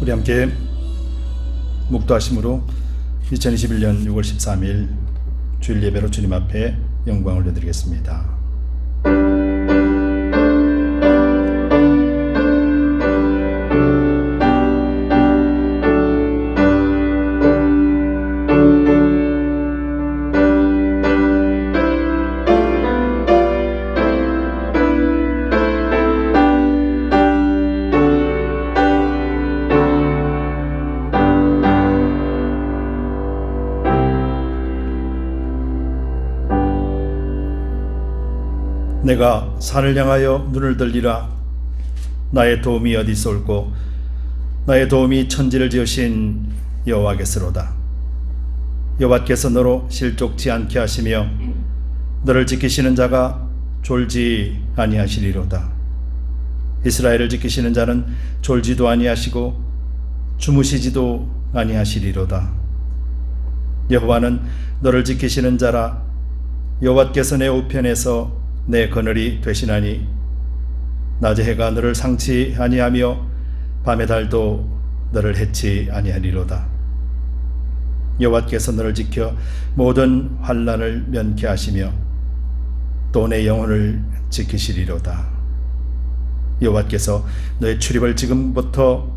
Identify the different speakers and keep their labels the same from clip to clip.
Speaker 1: 우리 함께 묵도하심으로 2021년 6월 13일 주일 예배로 주님 앞에 영광을 올려드리겠습니다. 내가 산을 향하여 눈을 들리라. 나의 도움이 어디서 올고 나의 도움이 천지를 지으신 여호와께서로다. 여호와께서 너로 실족치 않게 하시며 너를 지키시는 자가 졸지 아니하시리로다. 이스라엘을 지키시는 자는 졸지도 아니하시고 주무시지도 아니하시리로다. 여호와는 너를 지키시는 자라. 여호와께서 내 우편에서 내 그늘이 되시나니 낮에 해가 너를 상치 아니하며 밤의 달도 너를 해치 아니하리로다. 여호와께서 너를 지켜 모든 환난을 면케 하시며 또 내 영혼을 지키시리로다. 여호와께서 너의 출입을 지금부터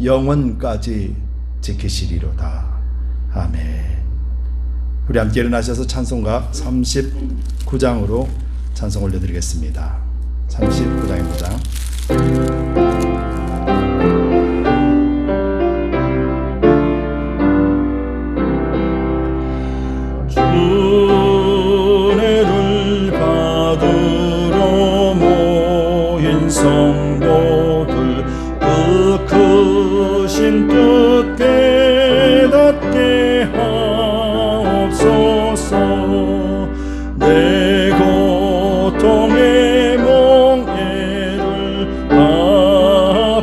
Speaker 1: 영원까지 지키시리로다. 아멘. 우리 함께 일어나셔서 찬송가 39장으로 찬송 올려드리겠습니다. 39장입니다.
Speaker 2: 은혜를 받으러 모인 성도들 그 크신 뜻 깨닫게 하옵소서. 내 고통의 멍에를 다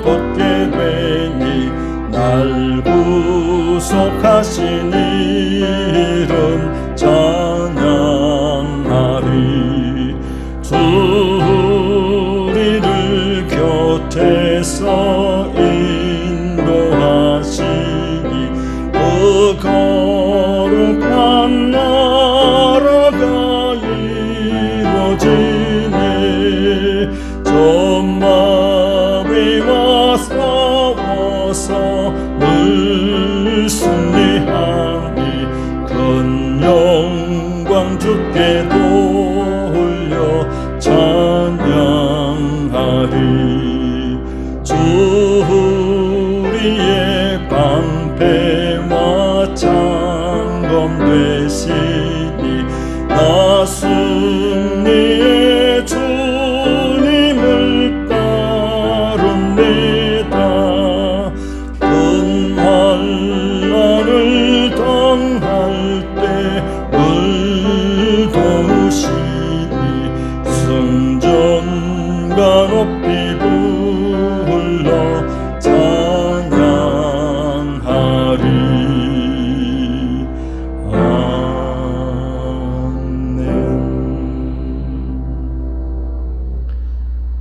Speaker 2: 벗게 되니 날 구속하신 이름 찬양하리. 주 우리를 곁에서 인도하시니 그 거룩한 나라가 이루어지네. 전마귀와 싸워서 늘 승리하니 큰 영광 주께 돌려 찬양하리. 주 우리의 방패와 창검 되시니 나 승리의 주님을 따릅니다. 큰 환난을 당할 때 늘 도우시니 승전가 높이 불러 찬양하리.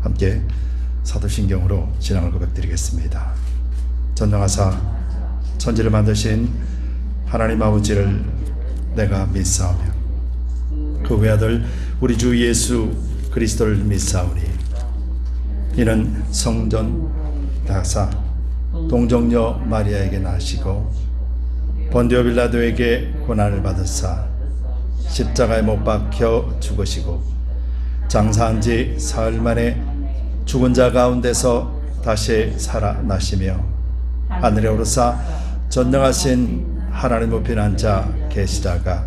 Speaker 1: 함께 사도신경으로 신앙을 고백드리겠습니다. 전능하사 천지를 만드신 하나님 아버지를 내가 믿사오며 그 외아들 우리 주 예수 그리스도를 믿사오니 이는 성전 다사 동정녀 마리아에게 나시고 본디오 빌라도에게 고난을 받으사 십자가에 못 박혀 죽으시고 장사한 지 사흘 만에 죽은 자 가운데서 다시 살아나시며 하늘에 오르사 전능하신 하나님 우편 앉아 계시다가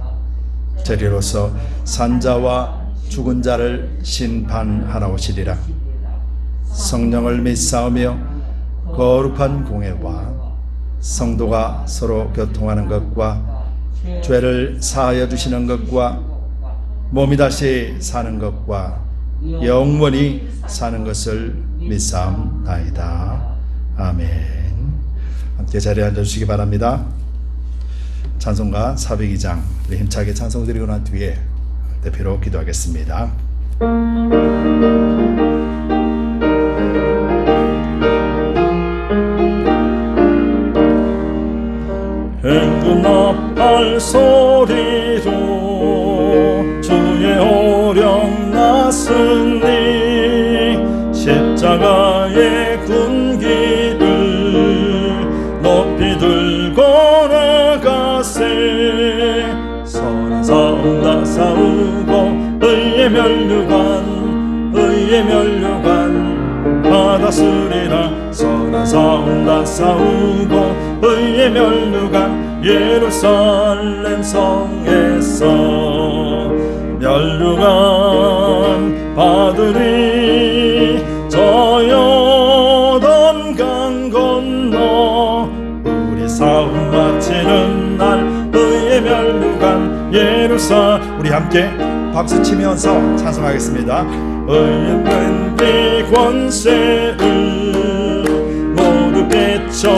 Speaker 1: 저리로서 산자와 죽은 자를 심판하러 오시리라. 성령을 믿사오며 거룩한 공회와 성도가 서로 교통하는 것과 죄를 사하여 주시는 것과 몸이 다시 사는 것과 영원히 사는 것을 믿사옵나이다. 아멘. 함께 자리에 앉아주시기 바랍니다. 찬송가 402장 우리 힘차게 찬송 드리고 난 뒤에 대표로 기도하겠습니다.
Speaker 2: 소리로 주의 오령 났으니 십자가의 군기를 높이 들고 나가세. 선한 싸움 다 싸우고 의의 면류관 받았으리라. 선한 싸움 다 싸우고 의의 면류관 예루살렘 성에서 면류관 받으리. 저 요단 강 건너 우리 싸움 마치는 날 의의 면류관 예루살렘.
Speaker 1: 우리 함께 박수 치면서 찬송하겠습니다.
Speaker 2: 의의 면비 권세를 모두 비춰버리고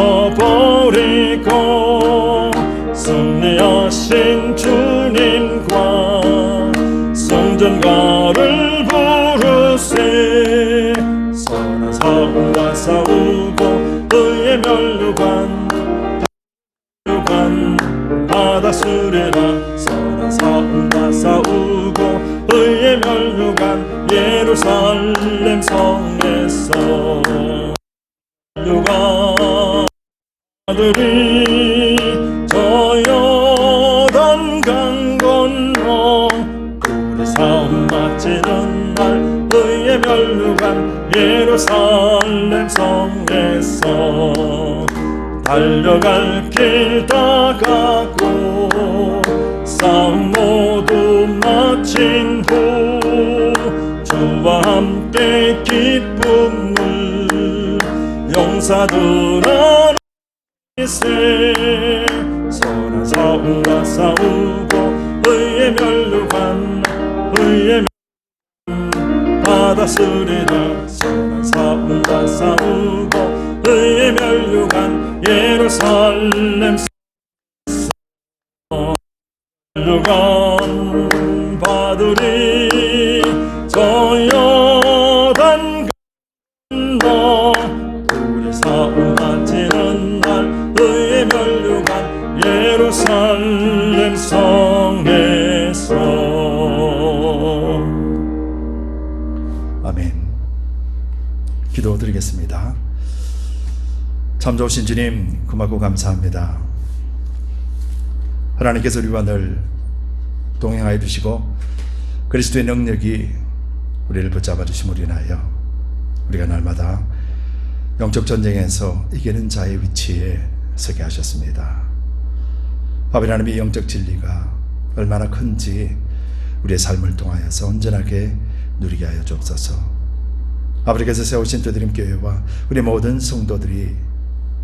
Speaker 2: 승리하신 주님과 성전가를 부르세. 선한 싸움과 싸우고 의의 면류관 받았으리라. 선한 싸움과 싸우고 의의 면류관 예루살렘 성에서 면류관 아들이 저 요단 강 건너 우리 싸움 마치는 날 의의 면류관 예루살렘 성에서 달려갈 길 다 가고 싸움 모두 마친 후 주와 함께 기쁨을 용사들 안에세. 선한 싸움과 싸우고 의의 면류관 받았으리라. 선한 싸움과 싸우고 의의 면류관 예루살렘 면류관 받으리. 저 요단 건너 우리 싸움 마치는 날 의의 면류관 예루살렘 성에서.
Speaker 1: 아멘. 기도드리겠습니다. 참 좋으신 주님, 고맙고 감사합니다. 하나님께서 우리와 늘 동행하여 주시고 그리스도의 능력이 우리를 붙잡아 주심으로 인하여 우리가 날마다 영적 전쟁에서 이기는 자의 위치에 서게 하셨습니다. 아버지 하나님의 영적 진리가 얼마나 큰지 우리의 삶을 통하여서 온전하게 누리게 하여 주옵소서. 아버지께서 세우신 두드림 교회와 우리 모든 성도들이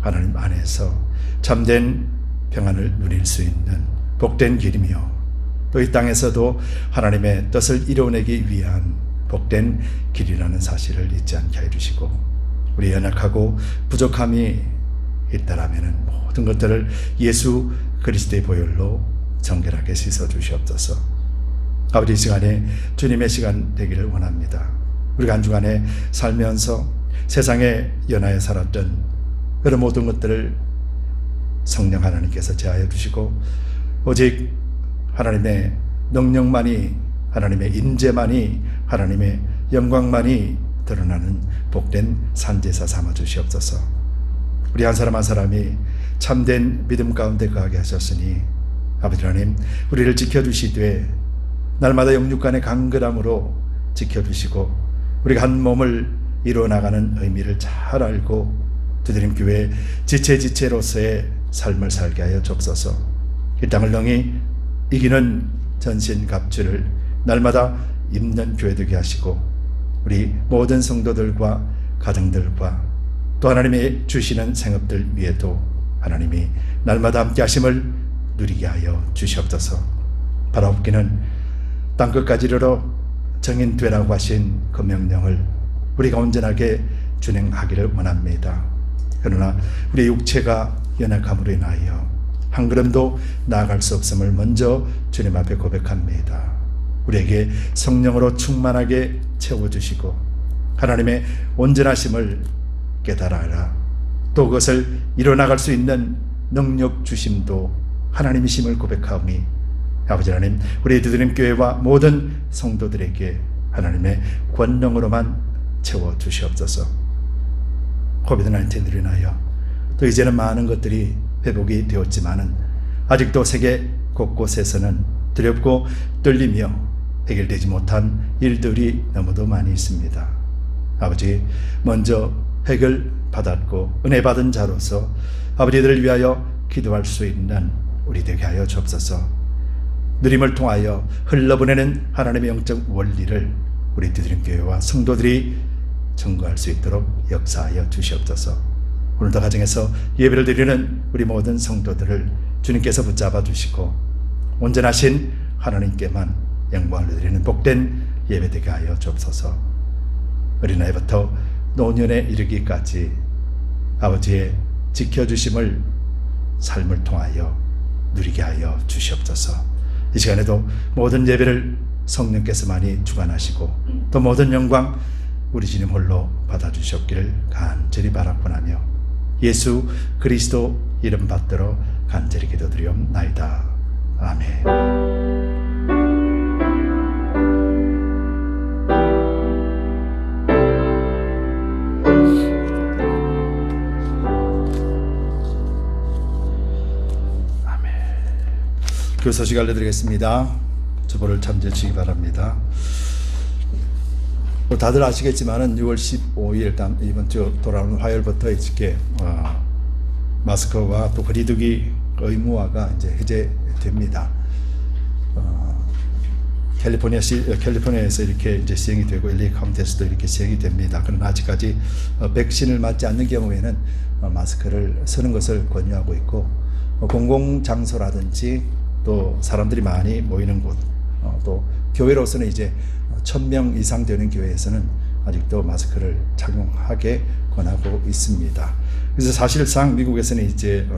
Speaker 1: 하나님 안에서 참된 평안을 누릴 수 있는 복된 길이며 또 이 땅에서도 하나님의 뜻을 이루어내기 위한 복된 길이라는 사실을 잊지 않게 해주시고 우리 연약하고 부족함이 있다라면 모든 것들을 예수 그리스도의 보혈로 정결하게 씻어주시옵소서. 아버지 이 시간에 주님의 시간 되기를 원합니다. 우리가 한 주간에 살면서 세상에 연하에 살았던 그런 모든 것들을 성령 하나님께서 제하여 주시고 오직 하나님의 능력만이 하나님의 임재만이 하나님의 영광만이 드러나는 복된 산제사 삼아 주시옵소서. 우리 한 사람 한 사람이 참된 믿음 가운데 거하게 하셨으니 아버지 하나님 우리를 지켜주시되 날마다 영육간의 강건함으로 지켜주시고 우리가 한 몸을 이루어나가는 의미를 잘 알고 두드림 교회 지체로서의 삶을 살게 하여 주옵소서. 이 땅을 능히 이기는 전신갑주를 날마다 입는 교회 되게 하시고 우리 모든 성도들과 가정들과 또 하나님이 주시는 생업들 위에도 하나님이 날마다 함께 하심을 누리게 하여 주시옵소서. 바라옵기는 땅끝까지 이르러 정인되라고 하신 그 명령을 우리가 온전하게 준행하기를 원합니다. 그러나 우리의 육체가 연약함으로 인하여 한 걸음도 나아갈 수 없음을 먼저 주님 앞에 고백합니다. 우리에게 성령으로 충만하게 채워주시고 하나님의 온전하심을 깨달아라. 또 그것을 이뤄나갈 수 있는 능력 주심도 하나님이심을 고백하오니 아버지 하나님, 우리 두드림 교회와 모든 성도들에게 하나님의 권능으로만 채워 주시옵소서. 코비드-19로 인하여 또 이제는 많은 것들이 회복이 되었지만은 아직도 세계 곳곳에서는 두렵고 떨리며 해결되지 못한 일들이 너무도 많이 있습니다. 아버지, 먼저 해결받았고 은혜 받은 자로서 아버지들을 위하여 기도할 수 있는 우리 되게 하여 주옵소서. 누림을 통하여 흘러보내는 하나님의 영적 원리를 우리 두드림교회와 성도들이 증거할 수 있도록 역사하여 주시옵소서. 오늘도 가정에서 예배를 드리는 우리 모든 성도들을 주님께서 붙잡아 주시고 온전하신 하나님께만 영광을 드리는 복된 예배 되게 하여 주옵소서. 어린아이부터 노년에 이르기까지 아버지의 지켜주심을 삶을 통하여 누리게 하여 주시옵소서. 이 시간에도 모든 예배를 성령께서 많이 주관하시고 또 모든 영광 우리 주님 홀로 받아주셨기를 간절히 바라고나며 예수 그리스도 이름 받들어 간절히 기도드리옵나이다. 아멘. 그 소식 알려드리겠습니다. 주보를 참조해 주시기 바랍니다. 다들 아시겠지만은 6월 15일 이번 주 돌아오는 화요일부터 이렇게 마스크와 또 거리두기 의무화가 이제 해제됩니다. 캘리포니아에서 이렇게 이제 시행이 되고 LA 카운티에서도 이렇게 시행이 됩니다. 그러나 아직까지 백신을 맞지 않는 경우에는 마스크를 쓰는 것을 권유하고 있고 공공장소라든지 또 사람들이 많이 모이는 곳, 또 교회로서는 이제 1000명 이상 되는 교회에서는 아직도 마스크를 착용하게 권하고 있습니다. 그래서 사실상 미국에서는 이제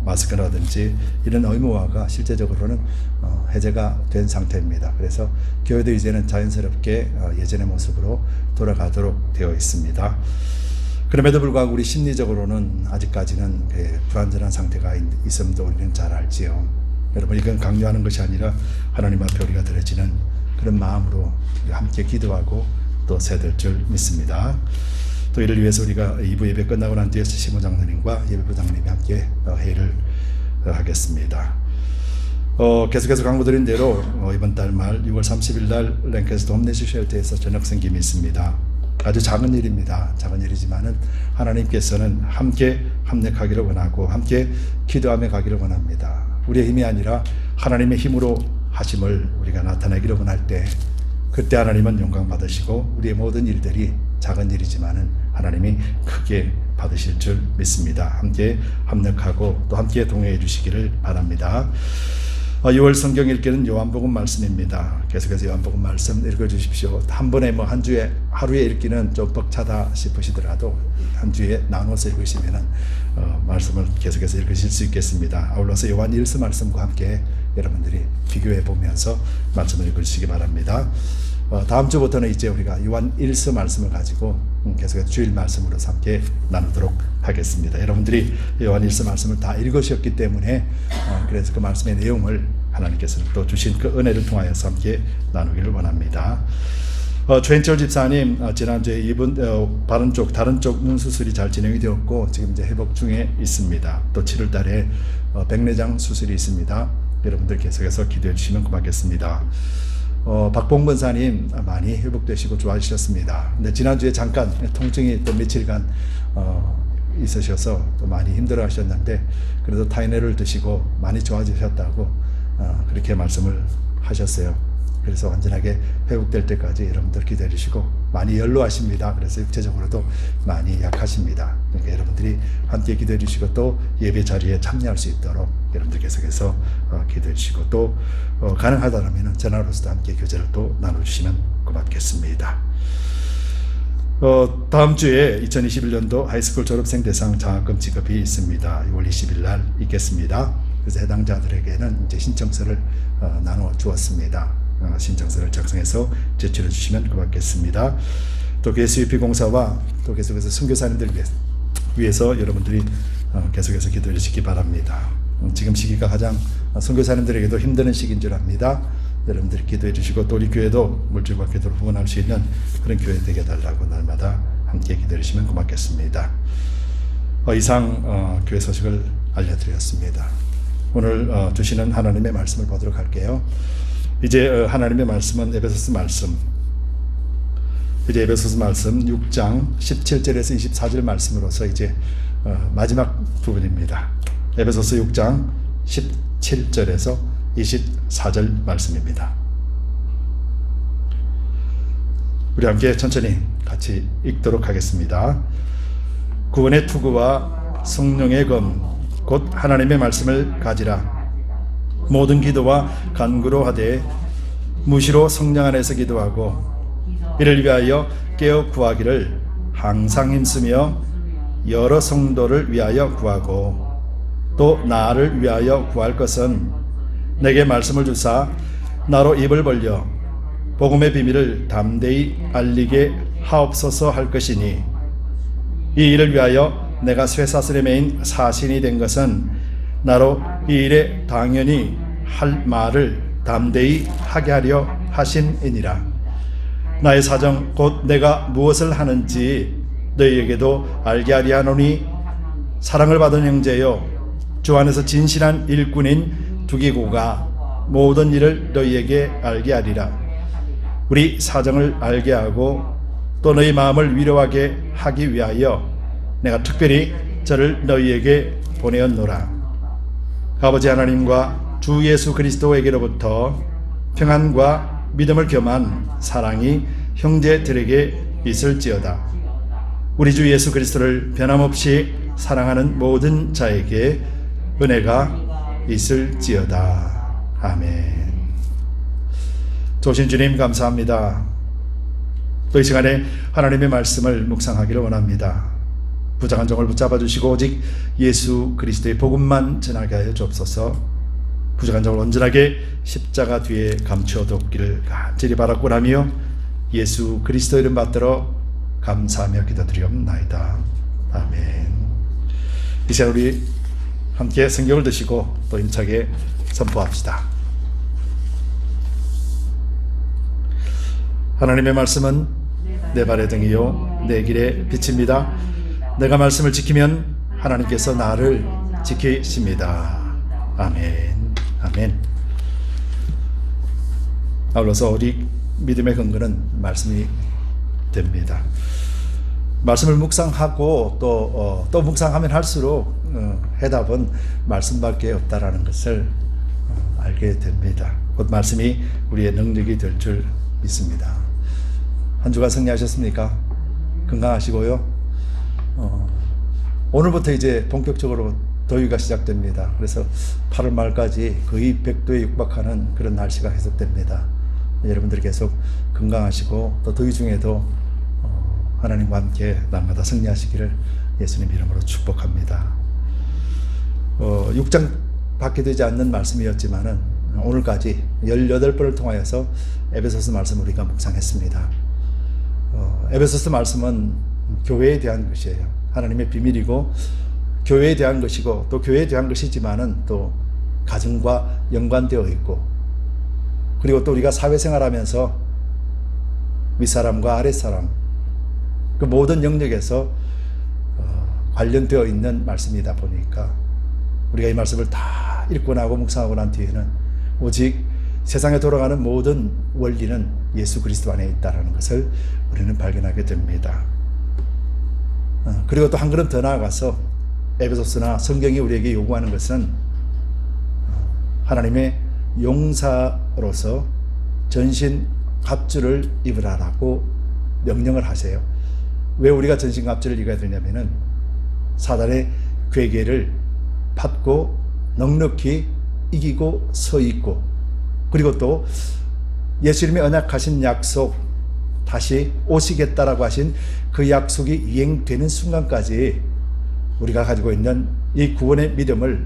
Speaker 1: 마스크라든지 이런 의무화가 실제적으로는 해제가 된 상태입니다. 그래서 교회도 이제는 자연스럽게 예전의 모습으로 돌아가도록 되어 있습니다. 그럼에도 불구하고 우리 심리적으로는 아직까지는 불안전한 상태가 있음도 우리는 잘 알지요. 여러분, 이건 강요하는 것이 아니라 하나님 앞에 우리가 드려지는 그런 마음으로 함께 기도하고 또 세될 줄 믿습니다. 또 이를 위해서 우리가 2부 예배 끝나고 난 뒤에 시모 장로님과 예배부 장로님이 함께 회의를 하겠습니다. 계속해서 광고드린 대로 이번 달 말 6월 30일 날 랭캐스터 홈네시 쉘터에서 저녁 생김이 있습니다. 아주 작은 일입니다. 작은 일이지만은 하나님께서는 함께 합력하기를 원하고 함께 기도하며 가기를 원합니다. 우리의 힘이 아니라 하나님의 힘으로 하심을 우리가 나타내기를 원할 때 그때 하나님은 영광 받으시고 우리의 모든 일들이 작은 일이지만은 하나님이 크게 받으실 줄 믿습니다. 함께 합력하고 또 함께 동행해 주시기를 바랍니다. 6월 성경 읽기는 요한복음 말씀입니다. 계속해서 요한복음 말씀 읽어주십시오. 한 번에 한 주에 하루에 읽기는 좀 벅차다 싶으시더라도 한 주에 나눠서 읽으시면은 말씀을 계속해서 읽으실 수 있겠습니다. 아울러서 요한 1서 말씀과 함께 여러분들이 비교해 보면서 말씀을 읽으시기 바랍니다. 다음 주부터는 이제 우리가 요한 1서 말씀을 가지고 계속해서 주일 말씀으로 함께 나누도록 하겠습니다. 여러분들이 요한 1서 말씀을 다 읽으셨기 때문에 그래서 그 말씀의 내용을 하나님께서 또 주신 그 은혜를 통하여서 함께 나누기를 원합니다. 최인철 집사님 지난주에 입은 다른 쪽 눈 수술이 잘 진행이 되었고 지금 이제 회복 중에 있습니다. 또 7월 달에 백내장 수술이 있습니다. 여러분들 계속해서 기도해 주시면 고맙겠습니다. 박봉 권사님 많이 회복되시고 좋아지셨습니다. 근데 지난주에 잠깐 통증이 또 며칠간 있으셔서 또 많이 힘들어 하셨는데 그래도 타이네를 드시고 많이 좋아지셨다고 그렇게 말씀을 하셨어요. 그래서 완전하게 회복될 때까지 여러분들 기다려 주시고 많이 연로하십니다. 그래서 육체적으로도 많이 약하십니다. 그러니까 여러분들이 함께 기도해 주시고 또 예배 자리에 참여할 수 있도록 여러분들 계속해서 기도해 주시고 또 가능하다면 전화로서도 함께 교제를 또 나눠주시면 고맙겠습니다. 다음 주에 2021년도 하이스쿨 졸업생 대상 장학금 지급이 있습니다. 6월 20일 날 있겠습니다. 그래서 해당자들에게는 이제 신청서를 나눠 주었습니다. 신청서를 작성해서 제출해 주시면 고맙겠습니다. 또 SUP 공사와 또 계속해서 선교사님들 위해서 여러분들이 계속해서 기도해 주시기 바랍니다. 지금 시기가 가장 선교사님들에게도 힘드는 시기인 줄 압니다. 여러분들이 기도해 주시고 또 우리 교회도 물질과 기도로 후원할 수 있는 그런 교회 되게 해달라고 날마다 함께 기도해 주시면 고맙겠습니다. 이상 교회 소식을 알려드렸습니다. 오늘 주시는 하나님의 말씀을 보도록 할게요. 이제 하나님의 말씀은 에베소서 말씀, 이제 에베소서 말씀 6장 17절에서 24절 말씀으로서 이제 마지막 부분입니다. 에베소서 6장 17절에서 24절 말씀입니다. 우리 함께 천천히 같이 읽도록 하겠습니다. 구원의 투구와 성령의 검 곧 하나님의 말씀을 가지라. 모든 기도와 간구로 하되 무시로 성령 안에서 기도하고 이를 위하여 깨어 구하기를 항상 힘쓰며 여러 성도를 위하여 구하고 또 나를 위하여 구할 것은 내게 말씀을 주사 나로 입을 벌려 복음의 비밀을 담대히 알리게 하옵소서 할 것이니 이 일을 위하여 내가 쇠사슬에 매인 사신이 된 것은 나로 이 일에 당연히 할 말을 담대히 하게 하려 하심이니라. 나의 사정 곧 내가 무엇을 하는지 너희에게도 알게 하리 하노니 사랑을 받은 형제여 주 안에서 진실한 일꾼인 두기고가 모든 일을 너희에게 알게 하리라. 우리 사정을 알게 하고 또 너희 마음을 위로하게 하기 위하여 내가 특별히 저를 너희에게 보내었노라. 아버지 하나님과 주 예수 그리스도에게로부터 평안과 믿음을 겸한 사랑이 형제들에게 있을지어다. 우리 주 예수 그리스도를 변함없이 사랑하는 모든 자에게 은혜가 있을지어다. 아멘. 좋으신 주님 감사합니다. 또 이 시간에 하나님의 말씀을 묵상하기를 원합니다. 부정한 종을 붙잡아 주시고 오직 예수 그리스도의 복음만 전하게 하여 주옵소서. 부정한 종을 온전하게 십자가 뒤에 감추어 뒀기를 간절히 바라고 하며 예수 그리스도 이름 받들어 감사하며 기도드리옵나이다. 아멘. 이 시간 우리 함께 성경을 드시고 또 힘차게 선포합시다. 하나님의 말씀은 내 발의 등이요 내 길의 빛입니다. 내가 말씀을 지키면 하나님께서 나를 지키십니다. 아멘. 아멘. 아울러서 우리 믿음의 근거는 말씀이 됩니다. 말씀을 묵상하고 또 묵상하면 할수록 해답은 말씀밖에 없다라는 것을 알게 됩니다. 곧 말씀이 우리의 능력이 될 줄 믿습니다. 한 주간 승리하셨습니까? 건강하시고요. 오늘부터 이제 본격적으로 더위가 시작됩니다. 그래서 8월 말까지 거의 100도에 육박하는 그런 날씨가 계속됩니다. 여러분들이 계속 건강하시고 또 더위 중에도 하나님과 함께 날마다 승리하시기를 예수님 이름으로 축복합니다. 6장 밖에 되지 않는 말씀이었지만은 오늘까지 18번을 통하여서 에베소서 말씀을 우리가 묵상했습니다. 에베소서 말씀은 교회에 대한 것이에요. 하나님의 비밀이고 교회에 대한 것이고 또 교회에 대한 것이지만은 또 가정과 연관되어 있고 그리고 또 우리가 사회생활하면서 윗사람과 아랫사람 그 모든 영역에서 관련되어 있는 말씀이다 보니까 우리가 이 말씀을 다 읽고 나고 묵상하고 난 뒤에는 오직 세상에 돌아가는 모든 원리는 예수 그리스도 안에 있다는 것을 우리는 발견하게 됩니다. 그리고 또 한 걸음 더 나아가서 에베소서나 성경이 우리에게 요구하는 것은 하나님의 용사로서 전신 갑주를 입으라라고 명령을 하세요. 왜 우리가 전신 갑주를 입어야 되냐면은 사단의 괴계를 밟고 넉넉히 이기고 서 있고 그리고 또 예수님의 언약하신 약속 다시 오시겠다라고 하신 그 약속이 이행되는 순간까지 우리가 가지고 있는 이 구원의 믿음을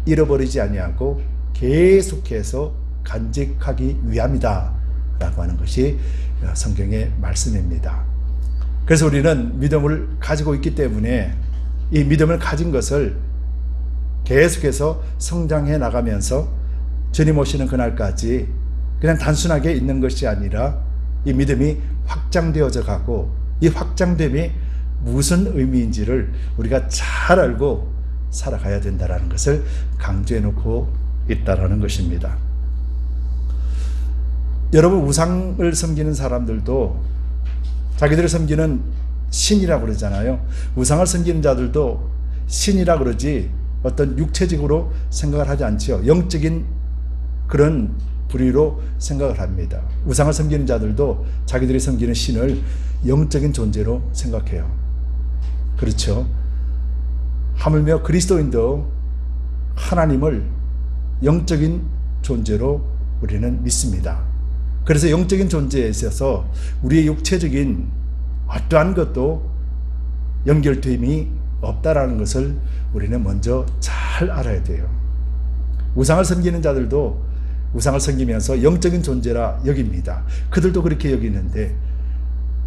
Speaker 1: 잃어버리지 아니하고 계속해서 간직하기 위함이다 라고 하는 것이 성경의 말씀입니다. 그래서 우리는 믿음을 가지고 있기 때문에 이 믿음을 가진 것을 계속해서 성장해 나가면서 주님 오시는 그날까지 그냥 단순하게 있는 것이 아니라 이 믿음이 확장되어져 가고 이 확장됨이 무슨 의미인지를 우리가 잘 알고 살아가야 된다는 것을 강조해 놓고 있다는 것입니다. 여러분, 우상을 섬기는 사람들도 자기들을 섬기는 신이라고 그러잖아요. 우상을 섬기는 자들도 신이라 그러지 어떤 육체적으로 생각을 하지 않지요. 영적인 그런 부류로 생각을 합니다. 우상을 섬기는 자들도 자기들이 섬기는 신을 영적인 존재로 생각해요. 그렇죠. 하물며 그리스도인도 하나님을 영적인 존재로 우리는 믿습니다. 그래서 영적인 존재에 있어서 우리의 육체적인 어떠한 것도 연결됨이 없다라는 것을 우리는 먼저 잘 알아야 돼요. 우상을 섬기는 자들도 우상을 섬기면서 영적인 존재라 여깁니다. 그들도 그렇게 여기는데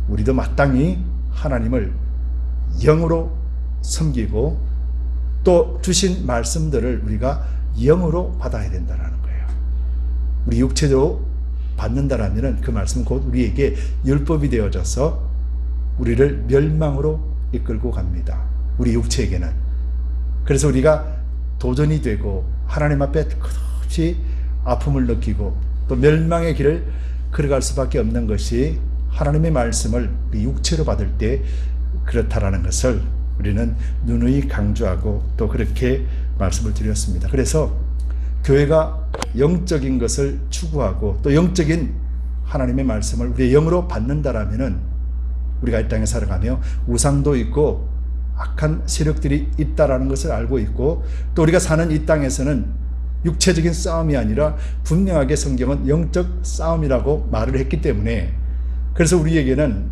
Speaker 1: 우리도 마땅히 하나님을 영으로 섬기고 또 주신 말씀들을 우리가 영으로 받아야 된다는 거예요. 우리 육체로 받는다라면 그 말씀은 곧 우리에게 율법이 되어져서 우리를 멸망으로 이끌고 갑니다. 우리 육체에게는. 그래서 우리가 도전이 되고 하나님 앞에 끝없이 아픔을 느끼고 또 멸망의 길을 걸어갈 수밖에 없는 것이 하나님의 말씀을 우리 육체로 받을 때 그렇다라는 것을 우리는 누누이 강조하고 또 그렇게 말씀을 드렸습니다. 그래서 교회가 영적인 것을 추구하고 또 영적인 하나님의 말씀을 우리의 영으로 받는다라면은 우리가 이 땅에 살아가며 우상도 있고 악한 세력들이 있다라는 것을 알고 있고 또 우리가 사는 이 땅에서는 육체적인 싸움이 아니라 분명하게 성경은 영적 싸움이라고 말을 했기 때문에 그래서 우리에게는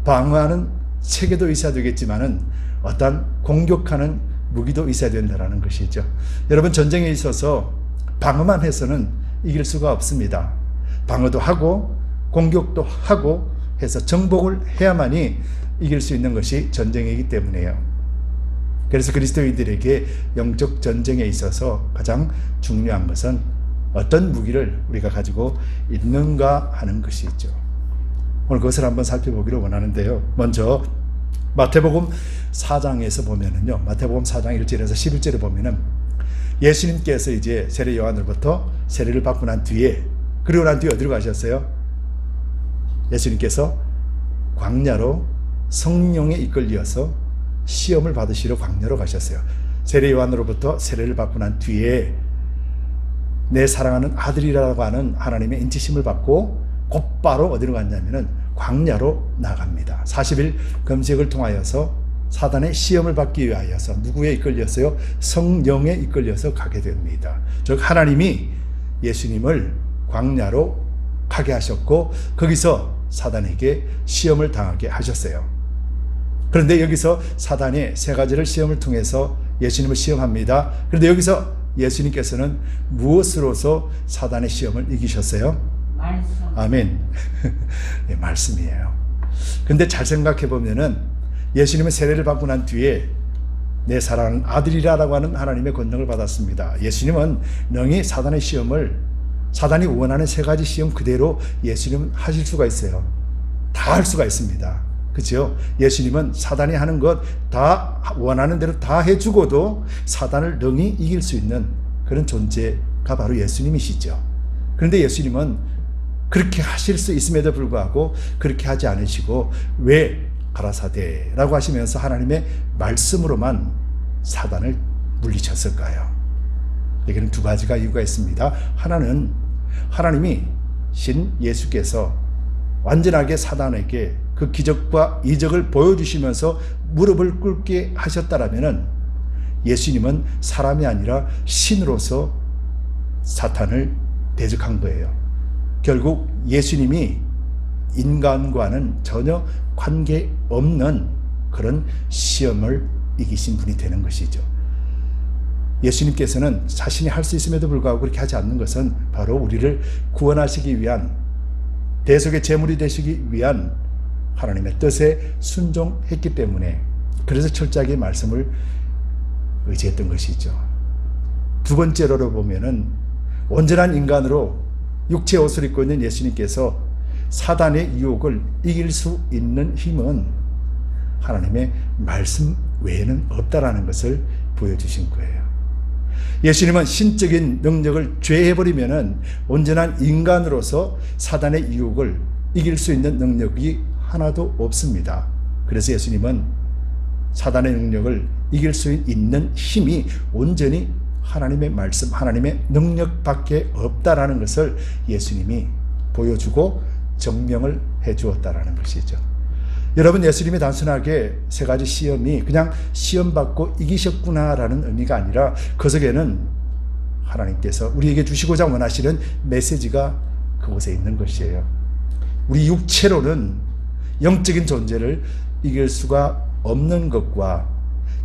Speaker 1: 방어하는 체계도 있어야 되겠지만은 어떤 공격하는 무기도 있어야 된다는 것이죠. 여러분, 전쟁에 있어서 방어만 해서는 이길 수가 없습니다. 방어도 하고 공격도 하고 해서 정복을 해야만이 이길 수 있는 것이 전쟁이기 때문에요. 그래서 그리스도인들에게 영적 전쟁에 있어서 가장 중요한 것은 어떤 무기를 우리가 가지고 있는가 하는 것이죠. 오늘 그것을 한번 살펴보기를 원하는데요. 먼저 마태복음 4장에서 보면은요, 마태복음 4장 1절에서 11절에 보면은 예수님께서 이제 세례 요한으로부터 세례를 받고 난 뒤에, 그리고 난 뒤에 어디로 가셨어요? 예수님께서 광야로 성령에 이끌려서 시험을 받으시러 광야로 가셨어요. 세례 요한으로부터 세례를 받고 난 뒤에 내 사랑하는 아들이라고 하는 하나님의 인치심을 받고 곧바로 어디로 갔냐면은 광야로 나갑니다. 40일 금식을 통하여서 사단의 시험을 받기 위하여서 누구에 이끌렸어요? 성령에 이끌려서 가게 됩니다. 즉 하나님이 예수님을 광야로 가게 하셨고 거기서 사단에게 시험을 당하게 하셨어요. 그런데 여기서 사단이 세 가지를 시험을 통해서 예수님을 시험합니다. 그런데 여기서 예수님께서는 무엇으로서 사단의 시험을 이기셨어요? 말씀. 아멘. 네, 말씀이에요. 근데 잘 생각해 보면은 예수님은 세례를 받고 난 뒤에 내 사랑하는 아들이라고 하는 하나님의 권능을 받았습니다. 예수님은 능히 사단의 시험을, 사단이 원하는 세 가지 시험 그대로 예수님은 하실 수가 있어요. 다 할 수가 있습니다. 그렇죠? 예수님은 사단이 하는 것 다 원하는 대로 다 해주고도 사단을 능히 이길 수 있는 그런 존재가 바로 예수님이시죠. 그런데 예수님은 그렇게 하실 수 있음에도 불구하고 그렇게 하지 않으시고 왜 가라사대라고 하시면서 하나님의 말씀으로만 사단을 물리쳤을까요? 여기는 두 가지가 이유가 있습니다. 하나는 하나님이 신 예수께서 완전하게 사단에게 그 기적과 이적을 보여주시면서 무릎을 꿇게 하셨다라면은 예수님은 사람이 아니라 신으로서 사탄을 대적한 거예요. 결국 예수님이 인간과는 전혀 관계없는 그런 시험을 이기신 분이 되는 것이죠. 예수님께서는 자신이 할 수 있음에도 불구하고 그렇게 하지 않는 것은 바로 우리를 구원하시기 위한, 대속의 제물이 되시기 위한 하나님의 뜻에 순종했기 때문에, 그래서 철저하게 말씀을 의지했던 것이죠. 두 번째로 보면은 온전한 인간으로 육체의 옷을 입고 있는 예수님께서 사단의 유혹을 이길 수 있는 힘은 하나님의 말씀 외에는 없다라는 것을 보여주신 거예요. 예수님은 신적인 능력을 죄해버리면은 온전한 인간으로서 사단의 유혹을 이길 수 있는 능력이 하나도 없습니다. 그래서 예수님은 사단의 능력을 이길 수 있는 힘이 온전히 하나님의 말씀, 하나님의 능력밖에 없다라는 것을 예수님이 보여주고 증명을 해주었다라는 것이죠. 여러분, 예수님이 단순하게 세 가지 시험이 그냥 시험 받고 이기셨구나라는 의미가 아니라 그 속에는 하나님께서 우리에게 주시고자 원하시는 메시지가 그곳에 있는 것이에요. 우리 육체로는 영적인 존재를 이길 수가 없는 것과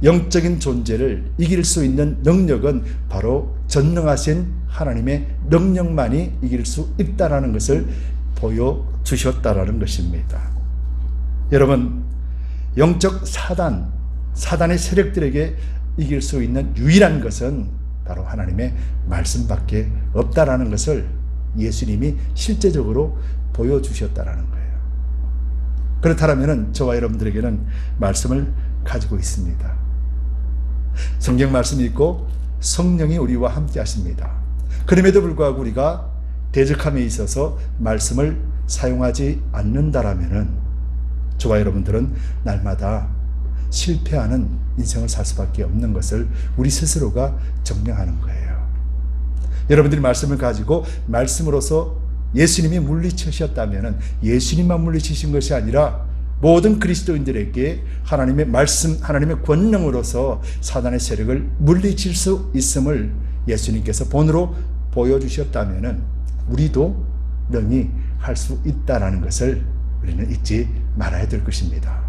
Speaker 1: 영적인 존재를 이길 수 있는 능력은 바로 전능하신 하나님의 능력만이 이길 수 있다라는 것을 보여주셨다라는 것입니다. 여러분, 영적 사단의 세력들에게 이길 수 있는 유일한 것은 바로 하나님의 말씀밖에 없다라는 것을 예수님이 실제적으로 보여주셨다라는 거예요. 그렇다면 저와 여러분들에게는 말씀을 가지고 있습니다. 성경 말씀이 있고 성령이 우리와 함께 하십니다. 그럼에도 불구하고 우리가 대적함에 있어서 말씀을 사용하지 않는다라면은 저와 여러분들은 날마다 실패하는 인생을 살 수밖에 없는 것을 우리 스스로가 증명하는 거예요. 여러분들이 말씀을 가지고 말씀으로서 예수님이 물리치셨다면 예수님만 물리치신 것이 아니라 모든 그리스도인들에게 하나님의 말씀, 하나님의 권능으로서 사단의 세력을 물리칠 수 있음을 예수님께서 본으로 보여주셨다면 우리도 능히 할 수 있다는 것을 우리는 잊지 말아야 될 것입니다.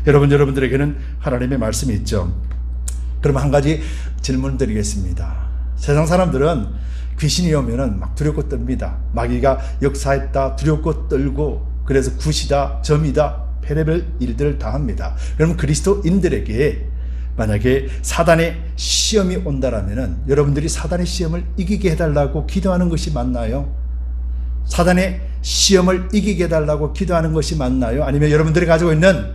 Speaker 1: 여러분들에게는 하나님의 말씀이 있죠. 그럼 한 가지 질문 드리겠습니다. 세상 사람들은 귀신이 오면은 막 두렵고 떱니다. 마귀가 역사했다, 두렵고 떨고, 그래서 굿이다, 점이다, 별의별 일들을 다 합니다. 그러면 그리스도인들에게 만약에 사단의 시험이 온다라면은 여러분들이 사단의 시험을 이기게 해달라고 기도하는 것이 맞나요? 사단의 시험을 이기게 해달라고 기도하는 것이 맞나요? 아니면 여러분들이 가지고 있는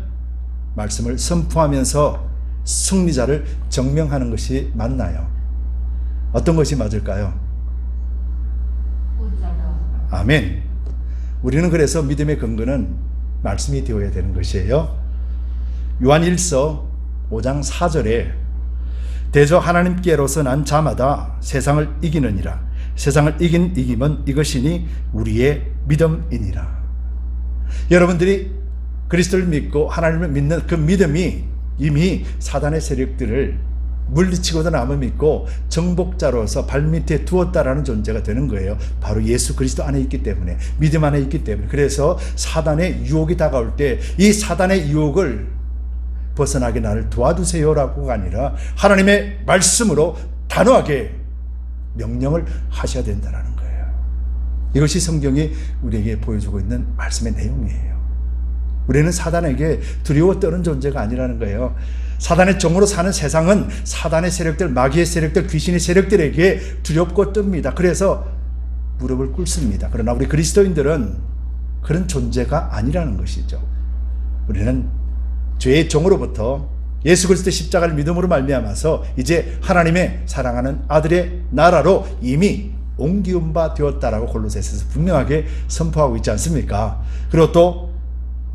Speaker 1: 말씀을 선포하면서 승리자를 증명하는 것이 맞나요? 어떤 것이 맞을까요? 아멘. 우리는 그래서 믿음의 근거는 말씀이 되어야 되는 것이에요. 요한 1서 5장 4절에 대저 하나님께로서 난 자마다 세상을 이기느니라. 세상을 이긴 이김은 이것이니 우리의 믿음이니라. 여러분들이 그리스도를 믿고 하나님을 믿는 그 믿음이 이미 사단의 세력들을 물리치고도 남을 믿고 정복자로서 발밑에 두었다라는 존재가 되는 거예요. 바로 예수 그리스도 안에 있기 때문에, 믿음 안에 있기 때문에. 그래서 사단의 유혹이 다가올 때 이 사단의 유혹을 벗어나게 나를 도와주세요라고가 아니라 하나님의 말씀으로 단호하게 명령을 하셔야 된다는 거예요. 이것이 성경이 우리에게 보여주고 있는 말씀의 내용이에요. 우리는 사단에게 두려워 떠는 존재가 아니라는 거예요. 사단의 종으로 사는 세상은 사단의 세력들, 마귀의 세력들, 귀신의 세력들에게 두렵고 뜹니다. 그래서 무릎을 꿇습니다. 그러나 우리 그리스도인들은 그런 존재가 아니라는 것이죠. 우리는 죄의 종으로부터 예수 그리스도 십자가를 믿음으로 말미암아서 이제 하나님의 사랑하는 아들의 나라로 이미 옮기운 바 되었다라고 골로새서에서 분명하게 선포하고 있지 않습니까? 그리고 또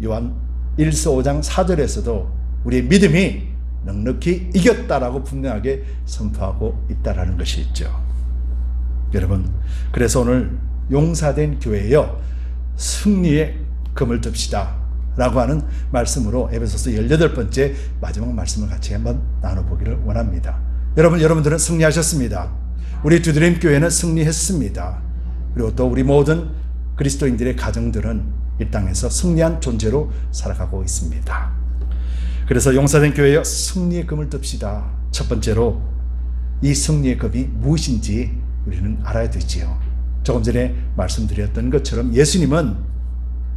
Speaker 1: 요한 1서 5장 4절에서도 우리의 믿음이 넉넉히 이겼다라고 분명하게 선포하고 있다라는 것이 있죠. 여러분, 그래서 오늘 용사된 교회여 승리의 금을 듭시다 라고 하는 말씀으로 에베소서 18번째 마지막 말씀을 같이 한번 나눠보기를 원합니다. 여러분들은 승리하셨습니다. 우리 두드림 교회는 승리했습니다. 그리고 또 우리 모든 그리스도인들의 가정들은 이 땅에서 승리한 존재로 살아가고 있습니다. 그래서 용사된 교회여 승리의 금을 듭시다. 첫 번째로 이 승리의 금이 무엇인지 우리는 알아야 되지요. 조금 전에 말씀드렸던 것처럼 예수님은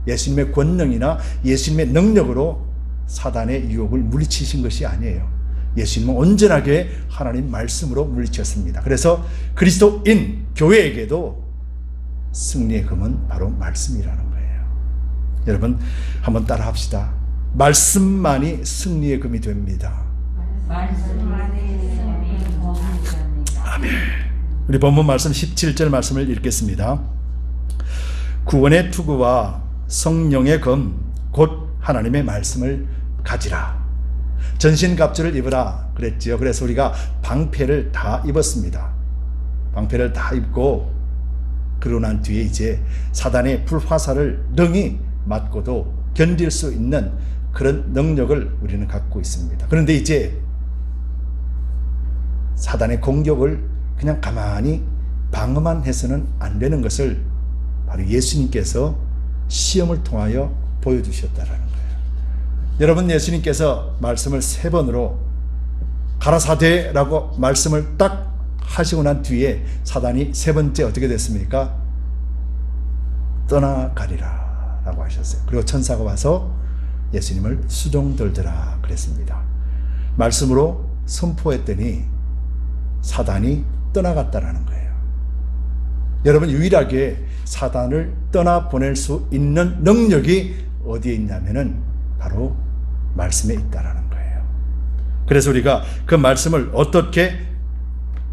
Speaker 1: 예수님의 권능이나 예수님의 능력으로 사단의 유혹을 물리치신 것이 아니에요. 예수님은 온전하게 하나님 말씀으로 물리쳤습니다. 그래서 그리스도인 교회에게도 승리의 금은 바로 말씀이라는 거예요. 여러분 한번 따라 합시다. 말씀만이 승리의 금이 됩니다. 아멘. 우리 본문 말씀 17절 말씀을 읽겠습니다. 구원의 투구와 성령의 금 곧 하나님의 말씀을 가지라. 전신갑주를 입으라 그랬지요. 그래서 우리가 방패를 다 입었습니다. 방패를 다 입고 그러고 난 뒤에 이제 사단의 불화살을 능히 맞고도 견딜 수 있는 그런 능력을 우리는 갖고 있습니다. 그런데 이제 사단의 공격을 그냥 가만히 방어만 해서는 안 되는 것을 바로 예수님께서 시험을 통하여 보여주셨다라는 거예요. 여러분, 예수님께서 말씀을 3번으로 가라사대라고 말씀을 딱 하시고 난 뒤에 사단이 3번째 어떻게 됐습니까? 떠나가리라 라고 하셨어요. 그리고 천사가 와서 예수님을 수종들더라 그랬습니다. 말씀으로 선포했더니 사단이 떠나갔다라는 거예요. 여러분, 유일하게 사단을 떠나보낼 수 있는 능력이 어디에 있냐면은 바로 말씀에 있다라는 거예요. 그래서 우리가 그 말씀을 어떻게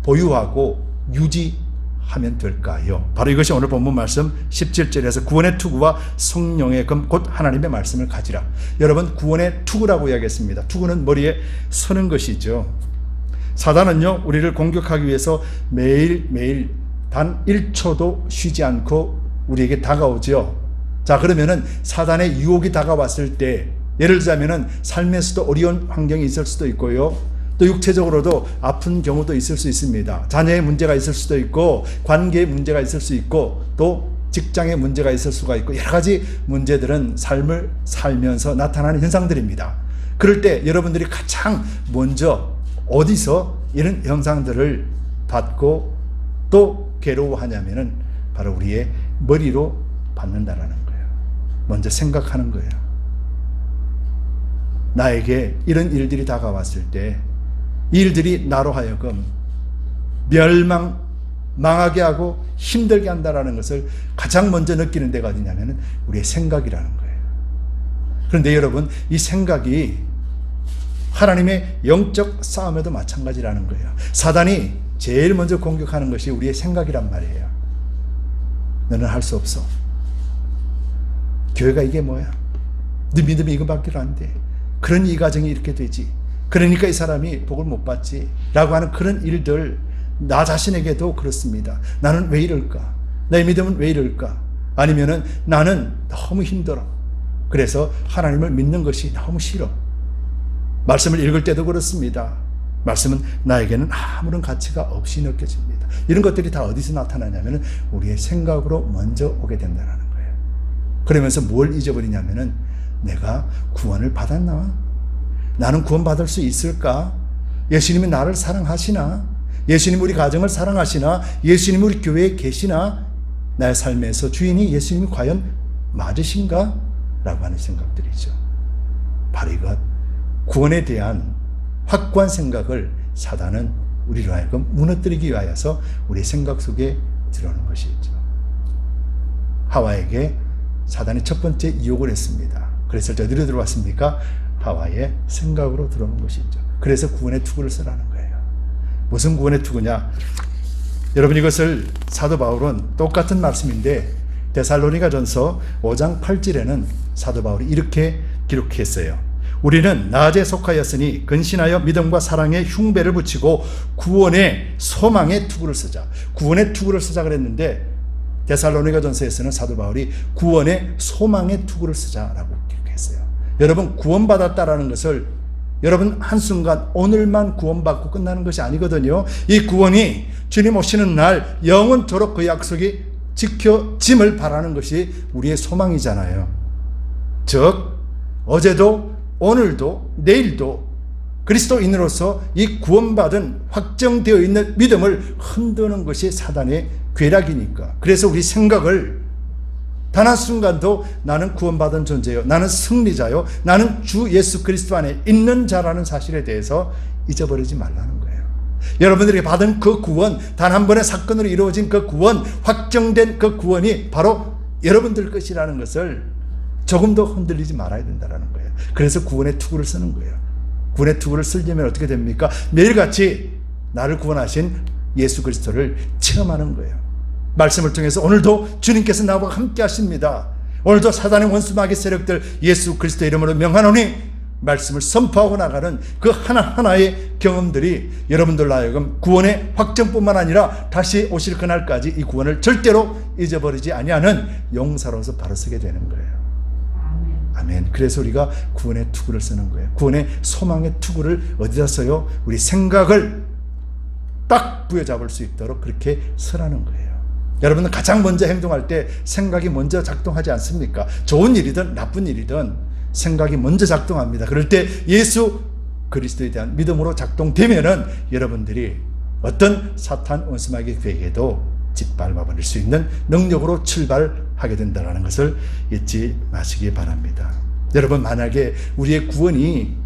Speaker 1: 보유하고 유지하면 될까요? 바로 이것이 오늘 본문 말씀 17절에서 구원의 투구와 성령의 금 곧 하나님의 말씀을 가지라. 여러분, 구원의 투구라고 이야기했습니다. 투구는 머리에 서는 것이죠. 사단은요, 우리를 공격하기 위해서 매일매일 단 1초도 쉬지 않고 우리에게 다가오죠. 자, 그러면은 사단의 유혹이 다가왔을 때, 예를 들자면은 삶에서도 어려운 환경이 있을 수도 있고요, 또 육체적으로도 아픈 경우도 있을 수 있습니다. 자녀의 문제가 있을 수도 있고, 관계의 문제가 있을 수 있고, 또 직장의 문제가 있을 수가 있고, 여러 가지 문제들은 삶을 살면서 나타나는 현상들입니다. 그럴 때 여러분들이 가장 먼저 어디서 이런 현상들을 받고 또 괴로워하냐면은 바로 우리의 머리로 받는다라는 거예요. 먼저 생각하는 거예요. 나에게 이런 일들이 다가왔을 때 이 일들이 나로 하여금 망하게 하고 힘들게 한다라는 것을 가장 먼저 느끼는 데가 어디냐면은 우리의 생각이라는 거예요. 그런데 여러분, 이 생각이 하나님의 영적 싸움에도 마찬가지라는 거예요. 사단이 제일 먼저 공격하는 것이 우리의 생각이란 말이에요. 너는 할 수 없어. 교회가 이게 뭐야? 네 믿음이 이거밖에 안 돼. 그러니 이 가정이 이렇게 되지. 그러니까 이 사람이 복을 못 받지. 라고 하는 그런 일들, 나 자신에게도 그렇습니다. 나는 왜 이럴까? 나의 믿음은 왜 이럴까? 아니면은 나는 너무 힘들어. 그래서 하나님을 믿는 것이 너무 싫어. 말씀을 읽을 때도 그렇습니다. 말씀은 나에게는 아무런 가치가 없이 느껴집니다. 이런 것들이 다 어디서 나타나냐면 우리의 생각으로 먼저 오게 된다는 거예요. 그러면서 뭘 잊어버리냐면은 내가 구원을 받았나? 나는 구원받을 수 있을까? 예수님이 나를 사랑하시나? 예수님이 우리 가정을 사랑하시나? 예수님이 우리 교회에 계시나? 나의 삶에서 주인이 예수님이 과연 맞으신가? 라고 하는 생각들이죠. 바로 이것, 구원에 대한 확고한 생각을 사단은 우리로 하여금 무너뜨리기 위하여서 우리의 생각 속에 들어오는 것이죠. 하와에게 사단이 첫 번째 유혹을 했습니다. 그래서 어디로 들어왔습니까? 하와의 생각으로 들어오는 것이죠. 그래서 구원의 투구를 쓰라는 거예요. 무슨 구원의 투구냐? 여러분, 이것을 사도 바울은 똑같은 말씀인데 데살로니가전서 5장 8절에는 사도 바울이 이렇게 기록했어요. 우리는 낮에 속하였으니 근신하여 믿음과 사랑의 흉배를 붙이고 구원의 소망의 투구를 쓰자. 구원의 투구를 쓰자 그랬는데 데살로니가전서에서는 사도 바울이 구원의 소망의 투구를 쓰자라고 기록했어요. 여러분, 구원받았다라는 것을 여러분 한순간 오늘만 구원받고 끝나는 것이 아니거든요. 이 구원이 주님 오시는 날 영원토록 그 약속이 지켜짐을 바라는 것이 우리의 소망이잖아요. 즉 어제도 오늘도 내일도 그리스도인으로서 이 구원받은 확정되어 있는 믿음을 흔드는 것이 사단의 괴락이니까. 그래서 우리 생각을 단 한순간도 나는 구원받은 존재요, 나는 승리자요, 나는 주 예수 그리스도 안에 있는 자라는 사실에 대해서 잊어버리지 말라는 거예요. 여러분들이 받은 그 구원, 단 한 번의 사건으로 이루어진 그 구원, 확정된 그 구원이 바로 여러분들 것이라는 것을 조금도 흔들리지 말아야 된다는 거예요. 그래서 구원의 투구를 쓰는 거예요. 구원의 투구를 쓰려면 어떻게 됩니까? 매일같이 나를 구원하신 예수 그리스도를 체험하는 거예요. 말씀을 통해서 오늘도 주님께서 나와 함께 하십니다. 오늘도 사단의 원수 마귀 세력들 예수 그리스도 이름으로 명하노니 말씀을 선포하고 나가는 그 하나하나의 경험들이 여러분들로 하여금 구원의 확정뿐만 아니라 다시 오실 그날까지 이 구원을 절대로 잊어버리지 아니하는 용사로서 바로 서게 되는 거예요. 아멘. 그래서 우리가 구원의 투구를 쓰는 거예요. 구원의 소망의 투구를 어디다 써요? 우리 생각을 딱 부여잡을 수 있도록 그렇게 서라는 거예요. 여러분은 가장 먼저 행동할 때 생각이 먼저 작동하지 않습니까? 좋은 일이든 나쁜 일이든 생각이 먼저 작동합니다. 그럴 때 예수 그리스도에 대한 믿음으로 작동되면은 여러분들이 어떤 사탄 원수마귀의 괴계도 짓밟아버릴 수 있는 능력으로 출발하게 된다는 것을 잊지 마시기 바랍니다. 여러분, 만약에 우리의 구원이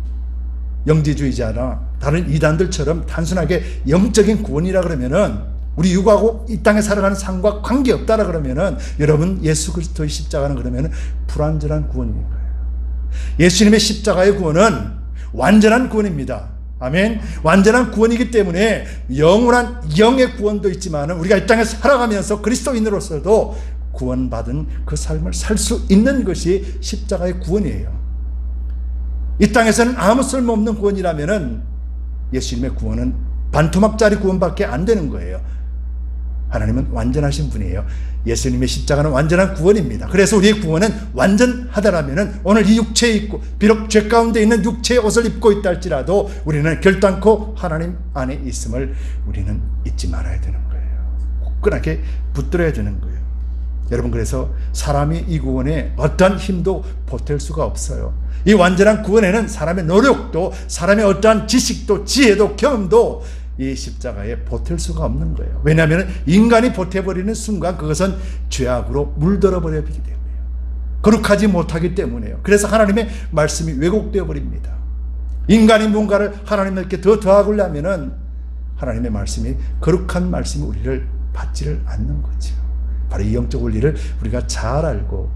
Speaker 1: 영지주의자나 다른 이단들처럼 단순하게 영적인 구원이라 그러면은 우리 육하고 이 땅에 살아가는 삶과 관계없다라 그러면은 여러분, 예수 그리스도의 십자가는 그러면은 불완전한 구원인 거예요. 예수님의 십자가의 구원은 완전한 구원입니다. 아멘. 완전한 구원이기 때문에 영원한 영의 구원도 있지만 우리가 이 땅에 살아가면서 그리스도인으로서도 구원받은 그 삶을 살 수 있는 것이 십자가의 구원이에요. 이 땅에서는 아무 쓸모없는 구원이라면은 예수님의 구원은 반토막짜리 구원밖에 안 되는 거예요. 하나님은 완전하신 분이에요. 예수님의 십자가는 완전한 구원입니다. 그래서 우리의 구원은 완전하다라면은 오늘 이 육체에 있고 비록 죄 가운데 있는 육체의 옷을 입고 있다 할지라도 우리는 결단코 하나님 안에 있음을 우리는 잊지 말아야 되는 거예요. 굳건하게 붙들어야 되는 거예요. 여러분, 그래서 사람이 이 구원에 어떠한 힘도 보탤 수가 없어요. 이 완전한 구원에는 사람의 노력도, 사람의 어떠한 지식도, 지혜도, 경험도 이 십자가에 보탤 수가 없는 거예요. 왜냐하면 인간이 보태버리는 순간 그것은 죄악으로 물들어 버리기 때문에요. 거룩하지 못하기 때문에요. 그래서 하나님의 말씀이 왜곡되어 버립니다. 인간이 뭔가를 하나님께 더 더하려면은 하나님의 말씀이, 거룩한 말씀이 우리를 받지를 않는 거죠. 바로 이 영적 원리를 우리가 잘 알고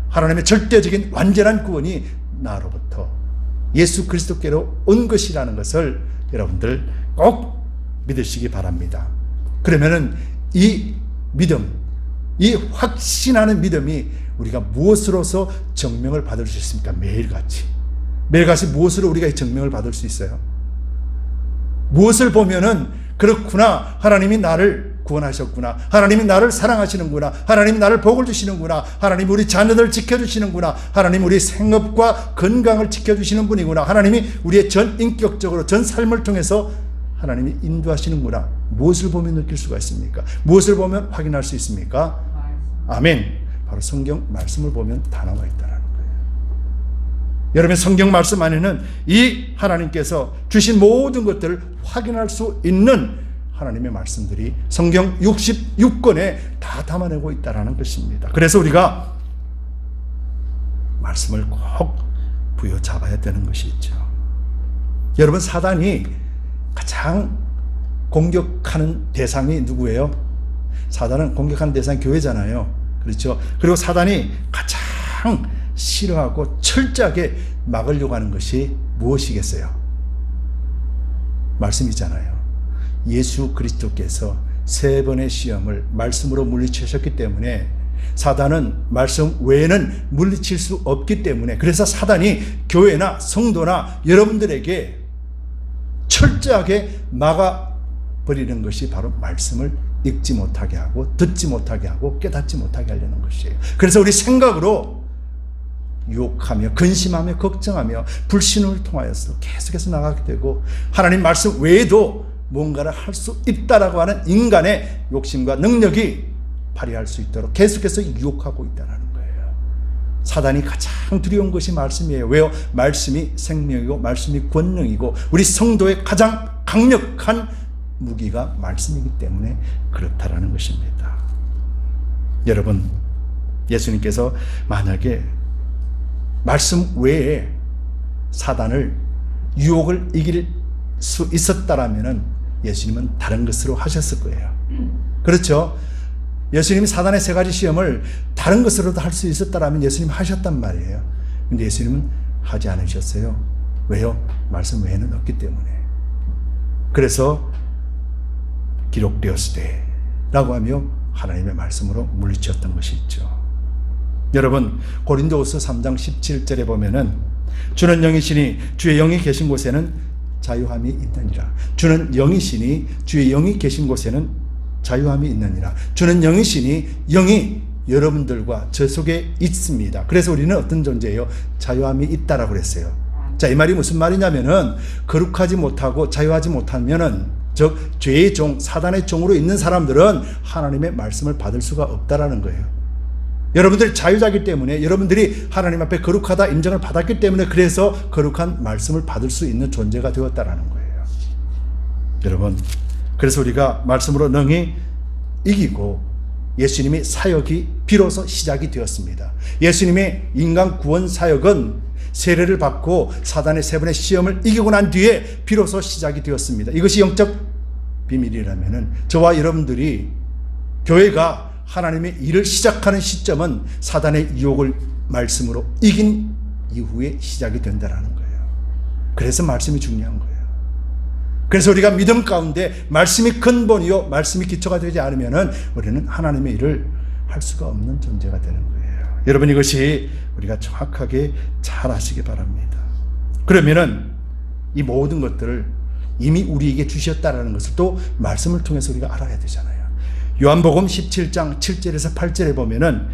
Speaker 1: 하나님의 절대적인 완전한 구원이 나로부터 예수 그리스도께로 온 것이라는 것을 여러분들 꼭 믿으시기 바랍니다. 그러면은 이 믿음, 이 확신하는 믿음이 우리가 무엇으로서 증명을 받을 수 있습니까? 매일같이 무엇으로 우리가 이 증명을 받을 수 있어요? 무엇을 보면은 그렇구나, 하나님이 나를 구원하셨구나, 하나님이 나를 사랑하시는구나, 하나님이 나를 복을 주시는구나, 하나님이 우리 자녀들을 지켜주시는구나, 하나님이 우리 생업과 건강을 지켜주시는 분이구나, 하나님이 우리의 전 인격적으로 전 삶을 통해서 하나님이 인도하시는구나. 무엇을 보면 느낄 수가 있습니까? 무엇을 보면 확인할 수 있습니까? 아멘. 바로 성경 말씀을 보면 다 나와 있다는 거예요. 여러분, 성경 말씀 안에는 이 하나님께서 주신 모든 것들을 확인할 수 있는 하나님의 말씀들이 성경 66권에 다 담아내고 있다는 것입니다. 그래서 우리가 말씀을 꼭 부여잡아야 되는 것이 있죠. 여러분, 사단이 가장 공격하는 대상이 누구예요? 사단은 공격하는 대상이 교회잖아요. 그렇죠? 그리고 사단이 가장 싫어하고 철저하게 막으려고 하는 것이 무엇이겠어요? 말씀이잖아요. 예수 그리스도께서 3번의 시험을 말씀으로 물리치셨기 때문에 사단은 말씀 외에는 물리칠 수 없기 때문에, 그래서 사단이 교회나 성도나 여러분들에게 철저하게 막아버리는 것이 바로 말씀을 읽지 못하게 하고 듣지 못하게 하고 깨닫지 못하게 하려는 것이에요. 그래서 우리 생각으로 유혹하며 근심하며 걱정하며 불신을 통하여서 계속해서 나가게 되고 하나님 말씀 외에도 뭔가를 할 수 있다라고 하는 인간의 욕심과 능력이 발휘할 수 있도록 계속해서 유혹하고 있다는 거예요. 사단이 가장 두려운 것이 말씀이에요. 왜요? 말씀이 생명이고 말씀이 권능이고 우리 성도의 가장 강력한 무기가 말씀이기 때문에 그렇다라는 것입니다. 여러분, 예수님께서 만약에 말씀 외에 사단을 유혹을 이길 수 있었다라면은 예수님은 다른 것으로 하셨을 거예요. 그렇죠? 예수님이 사단의 세 가지 시험을 다른 것으로도 할 수 있었다라면 예수님 하셨단 말이에요. 근데 예수님은 하지 않으셨어요. 왜요? 말씀 외에는 없기 때문에. 그래서 기록되었으되 라고 하며 하나님의 말씀으로 물리쳤던 것이 있죠. 여러분, 고린도후서 3장 17절에 보면은 주는 영이시니 주의 영이 계신 곳에는 자유함이 있느니라. 주는 영이시니 주의 영이 계신 곳에는 자유함이 있느니라. 주는 영이시니 영이 여러분들과 저 속에 있습니다. 그래서 우리는 어떤 존재예요? 자유함이 있다라고 그랬어요. 자, 이 말이 무슨 말이냐면은 거룩하지 못하고 자유하지 못하면은 즉 죄의 종, 사단의 종으로 있는 사람들은 하나님의 말씀을 받을 수가 없다라는 거예요. 여러분들이 자유자기 때문에, 여러분들이 하나님 앞에 거룩하다 인정을 받았기 때문에, 그래서 거룩한 말씀을 받을 수 있는 존재가 되었다라는 거예요. 여러분, 그래서 우리가 말씀으로 능히 이기고 예수님의 사역이 비로소 시작이 되었습니다. 예수님의 인간 구원 사역은 세례를 받고 사단의 세 번의 시험을 이기고 난 뒤에 비로소 시작이 되었습니다. 이것이 영적 비밀이라면은 저와 여러분들이 교회가 하나님의 일을 시작하는 시점은 사단의 유혹을 말씀으로 이긴 이후에 시작이 된다라는 거예요. 그래서 말씀이 중요한 거예요. 그래서 우리가 믿음 가운데 말씀이 근본이요, 말씀이 기초가 되지 않으면은 우리는 하나님의 일을 할 수가 없는 존재가 되는 거예요. 여러분, 이것이 우리가 정확하게 잘 아시기 바랍니다. 그러면은 이 모든 것들을 이미 우리에게 주셨다라는 것을 또 말씀을 통해서 우리가 알아야 되잖아요. 요한복음 17장 7절에서 8절에 보면은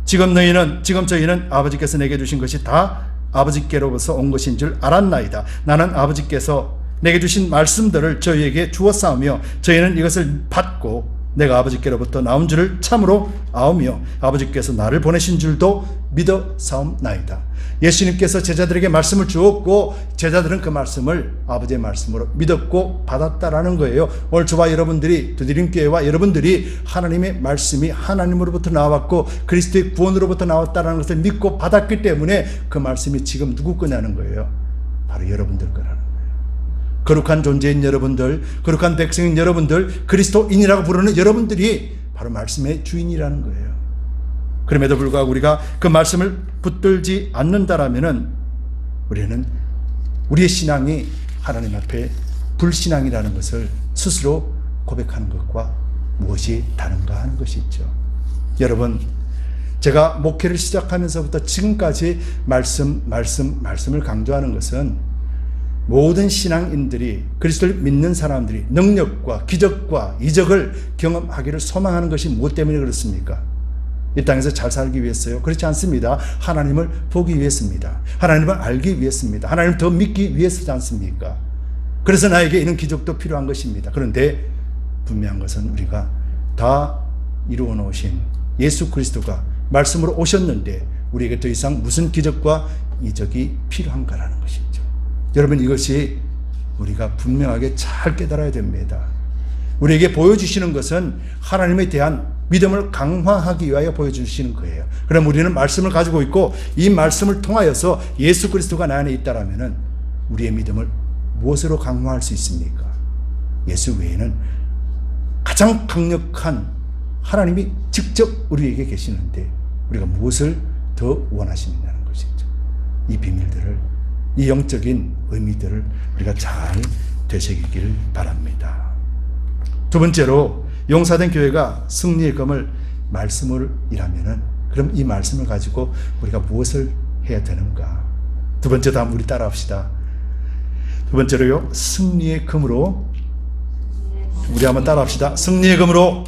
Speaker 1: 지금 저희는 아버지께서 내게 주신 것이 다 아버지께로부터 온 것인 줄 알았나이다. 나는 아버지께서 내게 주신 말씀들을 저희에게 주었사오며 저희는 이것을 받고 내가 아버지께로부터 나온 줄을 참으로 아오며 아버지께서 나를 보내신 줄도 믿어 사옵나이다. 예수님께서 제자들에게 말씀을 주었고 제자들은 그 말씀을 아버지의 말씀으로 믿었고 받았다라는 거예요. 오늘 저와 여러분들이, 두드림교회와 여러분들이 하나님의 말씀이 하나님으로부터 나왔고 그리스도의 구원으로부터 나왔다라는 것을 믿고 받았기 때문에 그 말씀이 지금 누구 거냐는 거예요. 바로 여러분들 거라는 거예요. 거룩한 존재인 여러분들, 거룩한 백성인 여러분들, 그리스도인이라고 부르는 여러분들이 바로 말씀의 주인이라는 거예요. 그럼에도 불구하고 우리가 그 말씀을 붙들지 않는다라면은 우리는 우리의 신앙이 하나님 앞에 불신앙이라는 것을 스스로 고백하는 것과 무엇이 다른가 하는 것이 있죠. 여러분, 제가 목회를 시작하면서부터 지금까지 말씀을 강조하는 것은 모든 신앙인들이, 그리스도를 믿는 사람들이 능력과 기적과 이적을 경험하기를 소망하는 것이 무엇 때문에 그렇습니까? 이 땅에서 잘 살기 위해서요? 그렇지 않습니다. 하나님을 보기 위해서입니다. 하나님을 알기 위해서입니다. 하나님을 더 믿기 위해서지 않습니까? 그래서 나에게 이런 기적도 필요한 것입니다. 그런데 분명한 것은 우리가 다 이루어 놓으신 예수 그리스도가 말씀으로 오셨는데 우리에게 더 이상 무슨 기적과 이적이 필요한가라는 것이죠. 여러분, 이것이 우리가 분명하게 잘 깨달아야 됩니다. 우리에게 보여주시는 것은 하나님에 대한 믿음을 강화하기 위하여 보여주시는 거예요. 그럼 우리는 말씀을 가지고 있고 이 말씀을 통하여서 예수 그리스도가 나 안에 있다라면은 우리의 믿음을 무엇으로 강화할 수 있습니까? 예수 외에는 가장 강력한 하나님이 직접 우리에게 계시는데 우리가 무엇을 더 원하시느냐는 것이죠. 이 비밀들을, 이 영적인 의미들을 우리가 잘 되새기기를 바랍니다. 두 번째로, 용사된 교회가 승리의 검을 말씀을 일하면은 그럼 이 말씀을 가지고 우리가 무엇을 해야 되는가? 두 번째 다음 우리 따라합시다. 두 번째로요, 승리의 검으로, 우리 한번 따라합시다. 승리의 검으로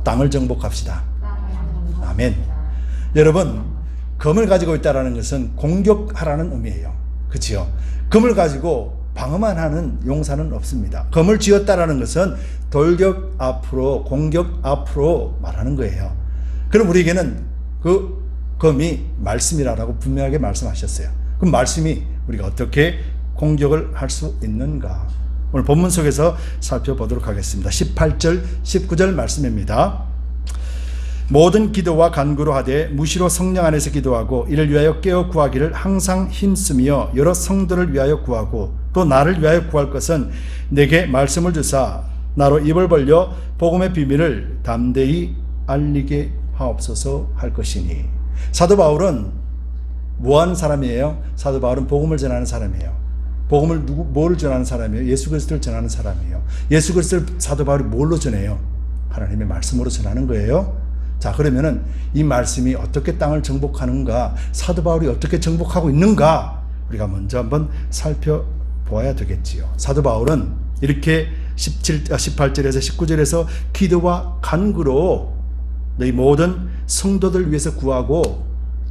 Speaker 1: 땅을 정복합시다. 아멘. 여러분, 검을 가지고 있다는 것은 공격하라는 의미예요. 그렇죠? 검을 가지고 방어만 하는 용사는 없습니다. 검을 쥐었다라는 것은 돌격 앞으로, 공격 앞으로 말하는 거예요. 그럼 우리에게는 그 검이 말씀이라고 분명하게 말씀하셨어요. 그럼 말씀이 우리가 어떻게 공격을 할 수 있는가? 오늘 본문 속에서 살펴보도록 하겠습니다. 18절, 19절 말씀입니다. 모든 기도와 간구로 하되 무시로 성령 안에서 기도하고 이를 위하여 깨어 구하기를 항상 힘쓰며 여러 성도를 위하여 구하고 또 나를 위하여 구할 것은 내게 말씀을 주사 나로 입을 벌려 복음의 비밀을 담대히 알리게 하옵소서 할 것이니. 사도 바울은 뭐 하는 사람이에요? 사도 바울은 복음을 전하는 사람이에요. 복음을 뭘 전하는 사람이에요? 예수 그리스도를 전하는 사람이에요. 예수 그리스도를 사도 바울이 뭘로 전해요? 하나님의 말씀으로 전하는 거예요. 자, 그러면은 이 말씀이 어떻게 땅을 정복하는가, 사도 바울이 어떻게 정복하고 있는가, 우리가 먼저 한번 살펴보아야 되겠지요. 사도 바울은 이렇게 18절에서 19절에서 기도와 간구로 너희 모든 성도들 위해서 구하고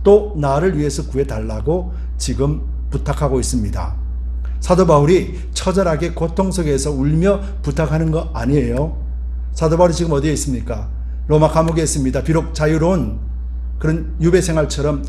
Speaker 1: 또 나를 위해서 구해달라고 지금 부탁하고 있습니다. 사도 바울이 처절하게 고통 속에서 울며 부탁하는 거 아니에요. 사도 바울이 지금 어디에 있습니까? 로마 감옥에 있습니다. 비록 자유로운 그런 유배 생활처럼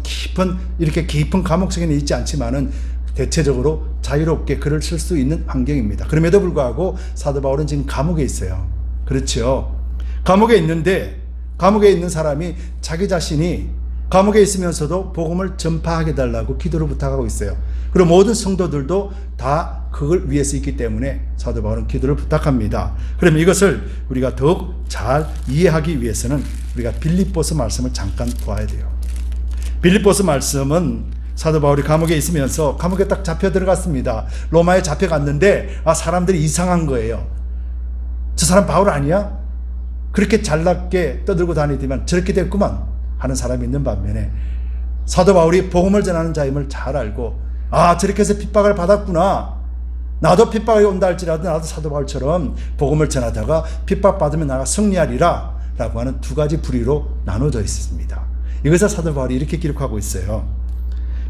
Speaker 1: 이렇게 깊은 감옥 속에는 있지 않지만은 대체적으로 자유롭게 글을 쓸 수 있는 환경입니다. 그럼에도 불구하고 사도 바울은 지금 감옥에 있어요. 그렇죠. 감옥에 있는데 감옥에 있는 사람이 자기 자신이 감옥에 있으면서도 복음을 전파하게 달라고 기도를 부탁하고 있어요. 그리고 모든 성도들도 다 그걸 위해서 있기 때문에 사도 바울은 기도를 부탁합니다. 그러면 이것을 우리가 더욱 잘 이해하기 위해서는 우리가 빌립보서 말씀을 잠깐 보아야 돼요. 빌립보서 말씀은 사도 바울이 감옥에 있으면서 감옥에 딱 잡혀 들어갔습니다. 로마에 잡혀갔는데 사람들이 이상한 거예요. 저 사람 바울 아니야? 그렇게 잘났게 떠들고 다니더만 저렇게 됐구만 하는 사람이 있는 반면에 사도 바울이 복음을 전하는 자임을 잘 알고 저렇게 해서 핍박을 받았구나. 나도 핍박이 온다 할지라도 나도 사도 바울처럼 복음을 전하다가 핍박받으면 나가 승리하리라 라고 하는 두 가지 부류로 나눠져 있습니다. 이것을 사도 바울이 이렇게 기록하고 있어요.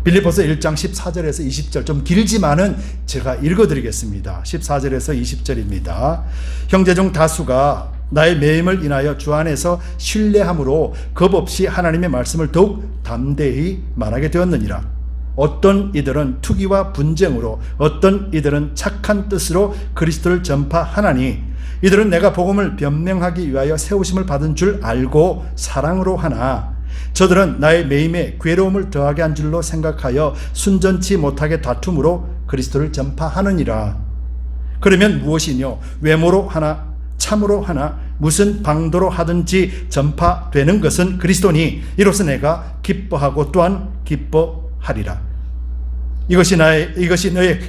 Speaker 1: 빌립보서 1장 14절에서 20절, 좀 길지만은 제가 읽어드리겠습니다. 14절에서 20절입니다. 형제 중 다수가 나의 매임을 인하여 주 안에서 신뢰함으로 겁없이 하나님의 말씀을 더욱 담대히 말하게 되었느니라. 어떤 이들은 투기와 분쟁으로, 어떤 이들은 착한 뜻으로 그리스도를 전파하나니 이들은 내가 복음을 변명하기 위하여 세우심을 받은 줄 알고 사랑으로 하나 저들은 나의 매임에 괴로움을 더하게 한 줄로 생각하여 순전치 못하게 다툼으로 그리스도를 전파하느니라. 그러면 무엇이뇨? 외모로 하나 참으로 하나 무슨 방도로 하든지 전파되는 것은 그리스도니 이로써 내가 기뻐하고 또한 기뻐하리라. 이것이 너의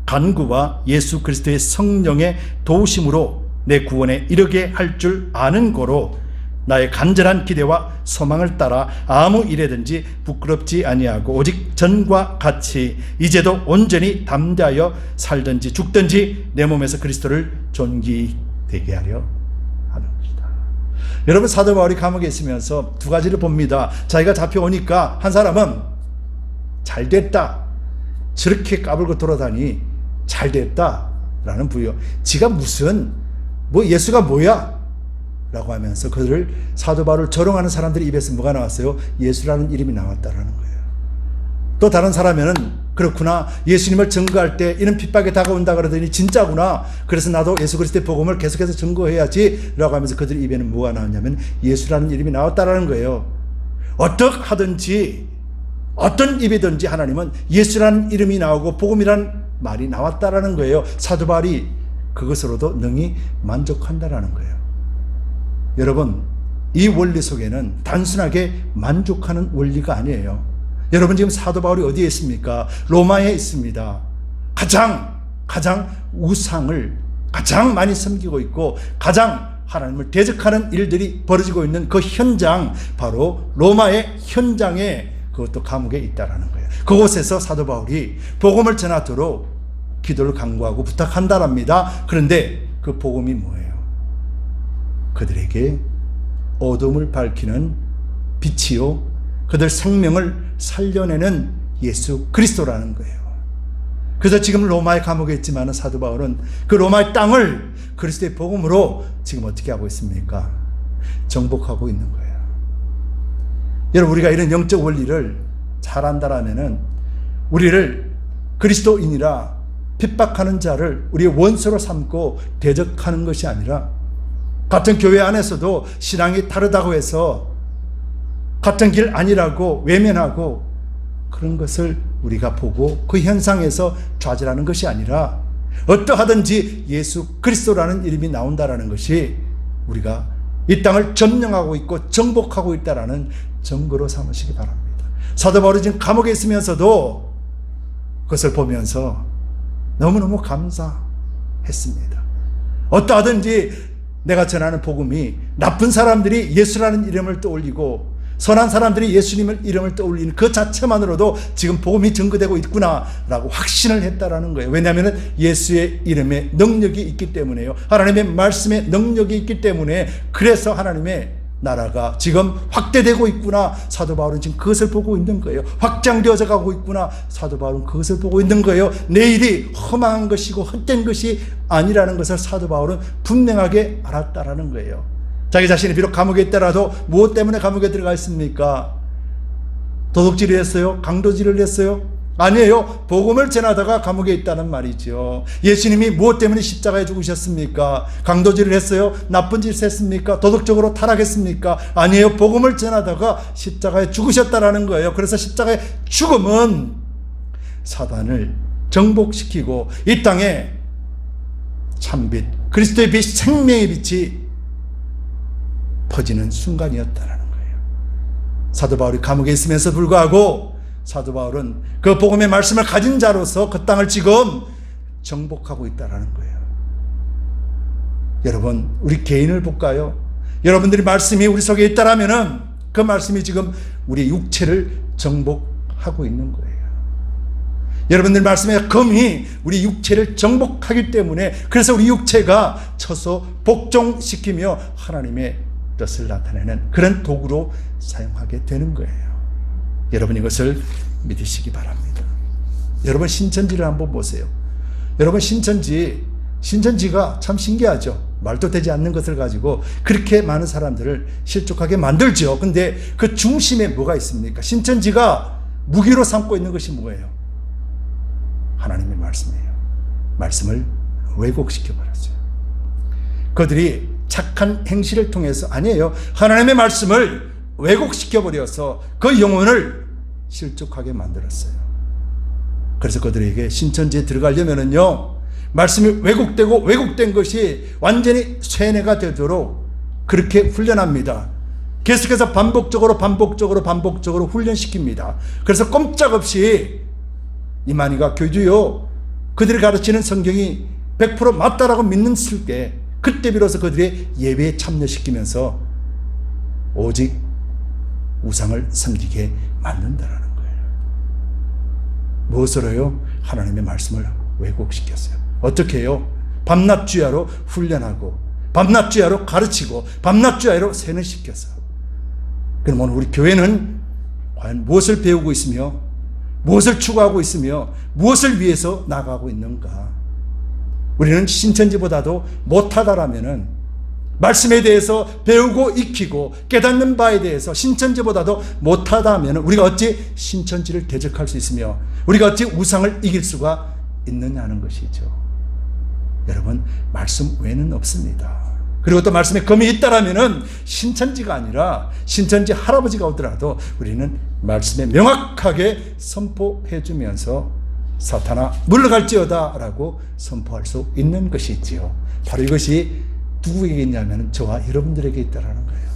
Speaker 1: 간구와 예수 그리스도의 성령의 도우심으로 내 구원에 이르게 할 줄 아는 거로 나의 간절한 기대와 소망을 따라 아무 일에든지 부끄럽지 아니하고 오직 전과 같이 이제도 온전히 담대하여 살든지 죽든지 내 몸에서 그리스도를 존귀되게 하려 하는 것이다. 여러분, 사도 바울이 감옥에 있으면서 두 가지를 봅니다. 자기가 잡혀오니까 한 사람은 잘 됐다, 저렇게 까불고 돌아다니 잘 됐다 라는 부여, 지가 무슨 예수가 뭐야 라고 하면서 그들을, 사도 바울을 조롱하는 사람들의 입에서 뭐가 나왔어요? 예수라는 이름이 나왔다라는 거예요. 또 다른 사람에는 그렇구나, 예수님을 증거할 때 이런 핍박이 다가온다 그러더니 진짜구나, 그래서 나도 예수 그리스도의 복음을 계속해서 증거해야지 라고 하면서 그들 입에는 뭐가 나왔냐면 예수라는 이름이 나왔다라는 거예요. 어떻게 하든지 어떤 입이든지 하나님은 예수라는 이름이 나오고 복음이라는 말이 나왔다라는 거예요. 사도 바울이 그것으로도 능히 만족한다라는 거예요. 여러분, 이 원리 속에는 단순하게 만족하는 원리가 아니에요. 여러분, 지금 사도 바울이 어디에 있습니까? 로마에 있습니다. 가장 우상을 가장 많이 섬기고 있고 가장 하나님을 대적하는 일들이 벌어지고 있는 그 현장, 바로 로마의 현장에, 그것도 감옥에 있다라는 거예요. 그곳에서 사도 바울이 복음을 전하도록 기도를 간구하고 부탁한다랍니다. 그런데 그 복음이 뭐예요? 그들에게 어둠을 밝히는 빛이요, 그들 생명을 살려내는 예수 그리스도라는 거예요. 그래서 지금 로마의 감옥에 있지만 사도 바울은 그 로마의 땅을 그리스도의 복음으로 지금 어떻게 하고 있습니까? 정복하고 있는 거예요. 여러분, 우리가 이런 영적 원리를 잘 안다라면은 우리를 그리스도인이라 핍박하는 자를 우리의 원수로 삼고 대적하는 것이 아니라, 같은 교회 안에서도 신앙이 다르다고 해서 같은 길 아니라고 외면하고 그런 것을 우리가 보고 그 현상에서 좌절하는 것이 아니라 어떠하든지 예수 그리스도라는 이름이 나온다라는 것이 우리가 이 땅을 점령하고 있고 정복하고 있다라는 증거로 삼으시기 바랍니다. 사도 바울이 지금 감옥에 있으면서도 그것을 보면서 너무너무 감사했습니다. 어떠하든지 내가 전하는 복음이 나쁜 사람들이 예수라는 이름을 떠올리고 선한 사람들이 예수님의 이름을 떠올리는 그 자체만으로도 지금 복음이 증거되고 있구나라고 확신을 했다라는 거예요. 왜냐하면 예수의 이름에 능력이 있기 때문에요. 하나님의 말씀에 능력이 있기 때문에 그래서 하나님의 나라가 지금 확대되고 있구나. 사도 바울은 지금 그것을 보고 있는 거예요. 확장되어져 가고 있구나. 사도 바울은 그것을 보고 있는 거예요. 내일이 허망한 것이고 헛된 것이 아니라는 것을 사도 바울은 분명하게 알았다라는 거예요. 자기 자신이 비록 감옥에 있더라도 무엇 때문에 감옥에 들어가 있습니까? 도둑질을 했어요? 강도질을 했어요? 아니에요. 복음을 전하다가 감옥에 있다는 말이죠. 예수님이 무엇 때문에 십자가에 죽으셨습니까? 강도질을 했어요? 나쁜 짓을 했습니까? 도덕적으로 타락했습니까? 아니에요. 복음을 전하다가 십자가에 죽으셨다라는 거예요. 그래서 십자가의 죽음은 사단을 정복시키고 이 땅에 참빛, 그리스도의 빛, 생명의 빛이 퍼지는 순간이었다라는 거예요. 사도 바울이 감옥에 있으면서 불구하고 사도 바울은 그 복음의 말씀을 가진 자로서 그 땅을 지금 정복하고 있다라는 거예요. 여러분, 우리 개인을 볼까요? 여러분들이 말씀이 우리 속에 있다라면은 그 말씀이 지금 우리 육체를 정복하고 있는 거예요. 여러분들 말씀의 검이 우리 육체를 정복하기 때문에 그래서 우리 육체가 쳐서 복종시키며 하나님의 뜻을 나타내는 그런 도구로 사용하게 되는 거예요. 여러분 이것을 믿으시기 바랍니다. 여러분 신천지를 한번 보세요. 여러분 신천지가 참 신기하죠. 말도 되지 않는 것을 가지고 그렇게 많은 사람들을 실족하게 만들죠. 근데 그 중심에 뭐가 있습니까? 신천지가 무기로 삼고 있는 것이 뭐예요? 하나님의 말씀이에요. 말씀을 왜곡시켜 버렸어요. 그들이 착한 행실을 통해서 아니에요. 하나님의 말씀을 왜곡시켜 버려서 그 영혼을 실족하게 만들었어요. 그래서 그들에게 신천지에 들어가려면은요, 말씀이 왜곡되고 왜곡된 것이 완전히 쇠뇌가 되도록 그렇게 훈련합니다. 계속해서 반복적으로 훈련시킵니다. 그래서 꼼짝없이 이만희가 교주요, 그들이 가르치는 성경이 100% 맞다라고 믿는 슬게 그때 비로소 그들의 예배에 참여시키면서 오직 우상을 섬기게 만든다라는 거예요. 무엇으로요? 하나님의 말씀을 왜곡시켰어요. 어떻게 해요? 밤낮 주야로 훈련하고 밤낮 주야로 가르치고 밤낮 주야로 세뇌시켜서. 그럼 오늘 우리 교회는 과연 무엇을 배우고 있으며 무엇을 추구하고 있으며 무엇을 위해서 나가고 있는가? 우리는 신천지보다도 못하다라면은 말씀에 대해서 배우고 익히고 깨닫는 바에 대해서 신천지보다도 못하다면 우리가 어찌 신천지를 대적할 수 있으며 우리가 어찌 우상을 이길 수가 있느냐는 것이죠. 여러분, 말씀 외에는 없습니다. 그리고 또 말씀에 검이 있다라면은 신천지가 아니라 신천지 할아버지가 오더라도 우리는 말씀에 명확하게 선포해 주면서 사탄아 물러갈지어다 라고 선포할 수 있는 것이지요. 바로 이것이 누구에게 있냐면 저와 여러분들에게 있다라는 거예요.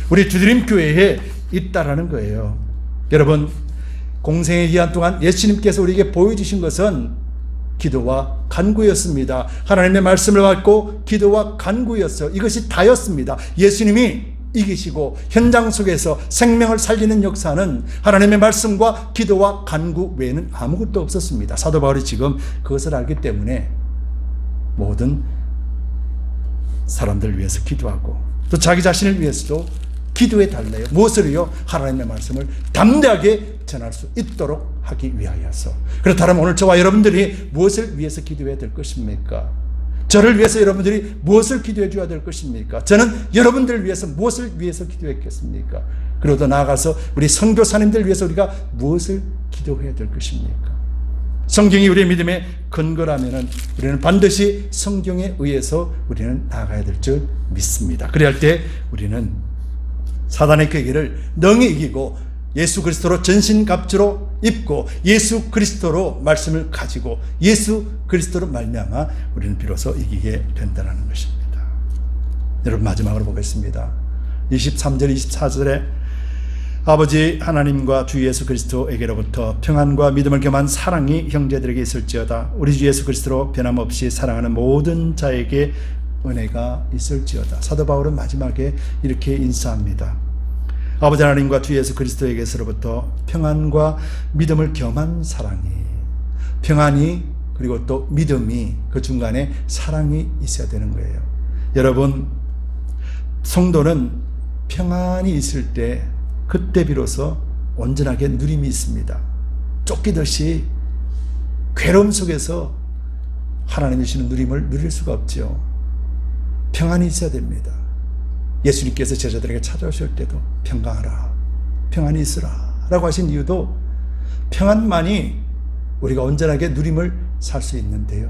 Speaker 1: 우리 주드림 교회에 있다라는 거예요. 여러분, 공생의 기간 동안 예수님께서 우리에게 보여주신 것은 기도와 간구였습니다. 하나님의 말씀을 받고 기도와 간구였어요. 이것이 다였습니다. 예수님이 이기시고 현장 속에서 생명을 살리는 역사는 하나님의 말씀과 기도와 간구 외에는 아무것도 없었습니다. 사도 바울이 지금 그것을 알기 때문에 모든 사람들을 위해서 기도하고 또 자기 자신을 위해서도 기도해 달래요. 무엇을요? 하나님의 말씀을 담대하게 전할 수 있도록 하기 위하여서. 그렇다면 오늘 저와 여러분들이 무엇을 위해서 기도해야 될 것입니까? 저를 위해서 여러분들이 무엇을 기도해 줘야 될 것입니까? 저는 여러분들을 위해서 무엇을 위해서 기도했겠습니까? 그리고 더 나아가서 우리 선교사님들 위해서 우리가 무엇을 기도해야 될 것입니까? 성경이 우리의 믿음의 근거라면 우리는 반드시 성경에 의해서 우리는 나아가야 될 줄 믿습니다. 그래야 할 때 우리는 사단의 괴계를 능히 이기고 예수 그리스도로 전신갑주로 입고 예수 그리스도로 말씀을 가지고 예수 그리스도로 말미암아 우리는 비로소 이기게 된다는 것입니다. 여러분, 마지막으로 보겠습니다. 23절 24절에 아버지 하나님과 주 예수 그리스도에게로부터 평안과 믿음을 겸한 사랑이 형제들에게 있을지어다. 우리 주 예수 그리스도로 변함없이 사랑하는 모든 자에게 은혜가 있을지어다. 사도 바울은 마지막에 이렇게 인사합니다. 아버지 하나님과 주 예수 그리스도에게서로부터 평안과 믿음을 겸한 사랑이, 평안이 그리고 또 믿음이, 그 중간에 사랑이 있어야 되는 거예요. 여러분, 성도는 평안이 있을 때 그때 비로소 온전하게 누림이 있습니다. 쫓기듯이 괴로움 속에서 하나님이 주시는 누림을 누릴 수가 없죠. 평안이 있어야 됩니다. 예수님께서 제자들에게 찾아오실 때도 평강하라, 평안이 있으라 라고 하신 이유도 평안만이 우리가 온전하게 누림을 살 수 있는데요,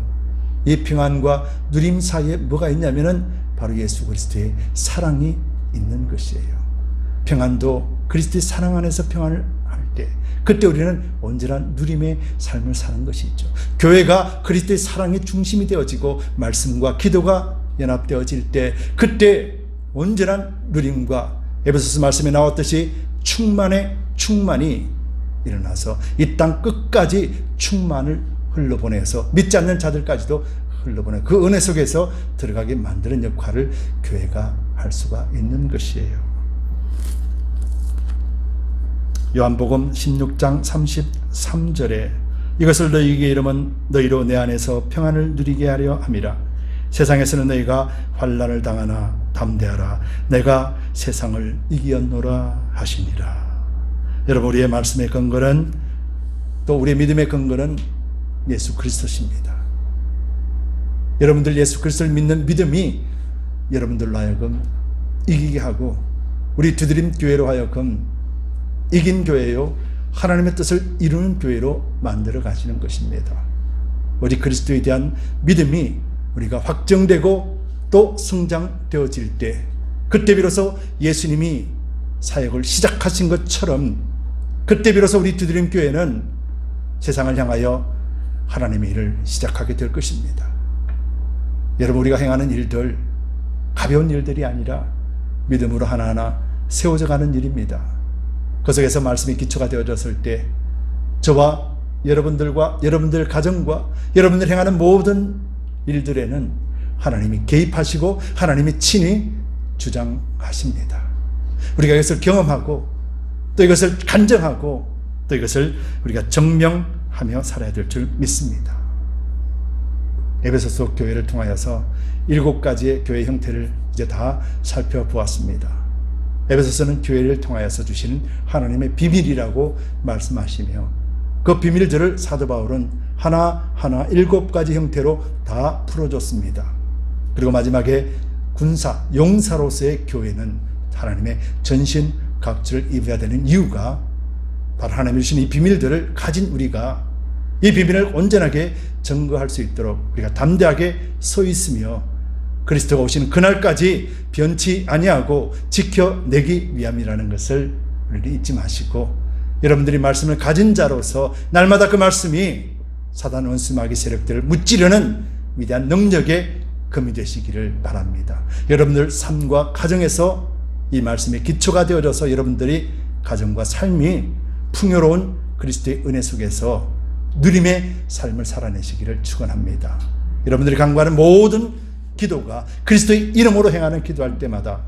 Speaker 1: 이 평안과 누림 사이에 뭐가 있냐면은 바로 예수 그리스도의 사랑이 있는 것이에요. 평안도 그리스도의 사랑 안에서 평안을 할 때, 그때 우리는 온전한 누림의 삶을 사는 것이 있죠. 교회가 그리스도의 사랑이 중심이 되어지고 말씀과 기도가 연합되어질 때, 그때 온전한 누림과 에베소서 말씀에 나왔듯이 충만의 충만이 일어나서 이 땅 끝까지 충만을 흘러보내서 믿지 않는 자들까지도 흘러보내 그 은혜 속에서 들어가게 만드는 역할을 교회가 할 수가 있는 것이에요. 요한복음 16장 33절에 이것을 너희에게 이르면 너희로 내 안에서 평안을 누리게 하려 함이라. 세상에서는 너희가 환난을 당하나 담대하라. 내가 세상을 이기었노라 하시니라. 여러분, 우리의 말씀의 근거는, 또 우리의 믿음의 근거는 예수 그리스도십니다. 여러분들 예수 그리스도를 믿는 믿음이 여러분들로 하여금 이기게 하고 우리 두드림 교회로 하여금 이긴 교회요, 하나님의 뜻을 이루는 교회로 만들어 가시는 것입니다. 우리 그리스도에 대한 믿음이 우리가 확정되고 또 성장되어질 때, 그때 비로소 예수님이 사역을 시작하신 것처럼 그때 비로소 우리 두드림 교회는 세상을 향하여 하나님의 일을 시작하게 될 것입니다. 여러분, 우리가 행하는 일들 가벼운 일들이 아니라 믿음으로 하나하나 세워져 가는 일입니다. 그 속에서 말씀이 기초가 되어졌을 때 저와 여러분들과 여러분들 가정과 여러분들 행하는 모든 일들에는 하나님이 개입하시고 하나님이 친히 주장하십니다. 우리가 이것을 경험하고 또 이것을 간증하고 또 이것을 우리가 증명하며 살아야 될 줄 믿습니다. 에베소서 교회를 통하여서 7가지의 교회 형태를 이제 다 살펴보았습니다. 에베소서는 교회를 통하여서 주시는 하나님의 비밀이라고 말씀하시며 그 비밀들을 사도 바울은 하나하나 7가지 형태로 다 풀어줬습니다. 그리고 마지막에 군사, 용사로서의 교회는 하나님의 전신 각주를 입어야 되는 이유가 바로 하나님이 주신 이 비밀들을 가진 우리가 이 비밀을 온전하게 증거할 수 있도록 우리가 담대하게 서 있으며 그리스도가 오시는 그날까지 변치 아니하고 지켜내기 위함이라는 것을 우리 잊지 마시고, 여러분들이 말씀을 가진 자로서 날마다 그 말씀이 사단 원수 마귀 세력들을 무찌르는 위대한 능력의 금이 되시기를 바랍니다. 여러분들 삶과 가정에서 이 말씀의 기초가 되어져서 여러분들이 가정과 삶이 풍요로운 그리스도의 은혜 속에서 누림의 삶을 살아내시기를 축원합니다. 여러분들이 간구하는 모든 기도가 그리스도의 이름으로 행하는 기도할 때마다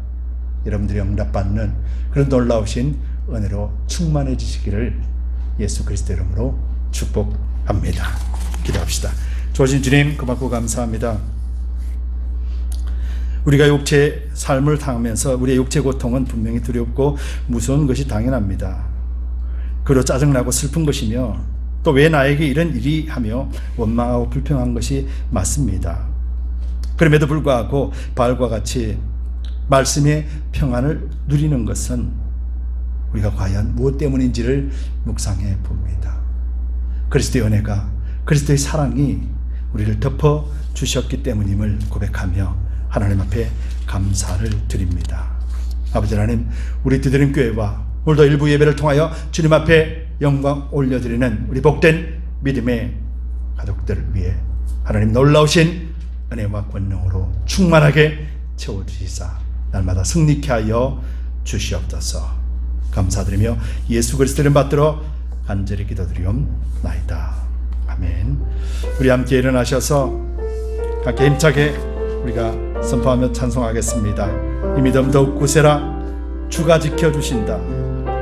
Speaker 1: 여러분들이 응답받는 그런 놀라우신 은혜로 충만해지시기를 예수 그리스도 이름으로 축복합니다. 기도합시다. 주신 주님, 고맙고 감사합니다. 우리가 육체 삶을 당하면서 우리의 육체 고통은 분명히 두렵고 무서운 것이 당연합니다. 그리고 짜증나고 슬픈 것이며 또 왜 나에게 이런 일이 하며 원망하고 불평한 것이 맞습니다. 그럼에도 불구하고 바울과 같이 말씀의 평안을 누리는 것은 우리가 과연 무엇 때문인지를 묵상해 봅니다. 그리스도의 은혜가, 그리스도의 사랑이 우리를 덮어 주셨기 때문임을 고백하며 하나님 앞에 감사를 드립니다. 아버지 하나님, 우리 디드림 교회와 오늘도 일부 예배를 통하여 주님 앞에 영광 올려드리는 우리 복된 믿음의 가족들을 위해 하나님 놀라우신 은혜와 권능으로 충만하게 채워주시사 날마다 승리케 하여 주시옵소서. 감사드리며 예수 그리스도를 받들어 간절히 기도드리옵나이다. 아멘. 우리 함께 일어나셔서 함께 힘차게 우리가 선포하며 찬송하겠습니다. 이 믿음 더욱 굳세라. 주가 지켜주신다.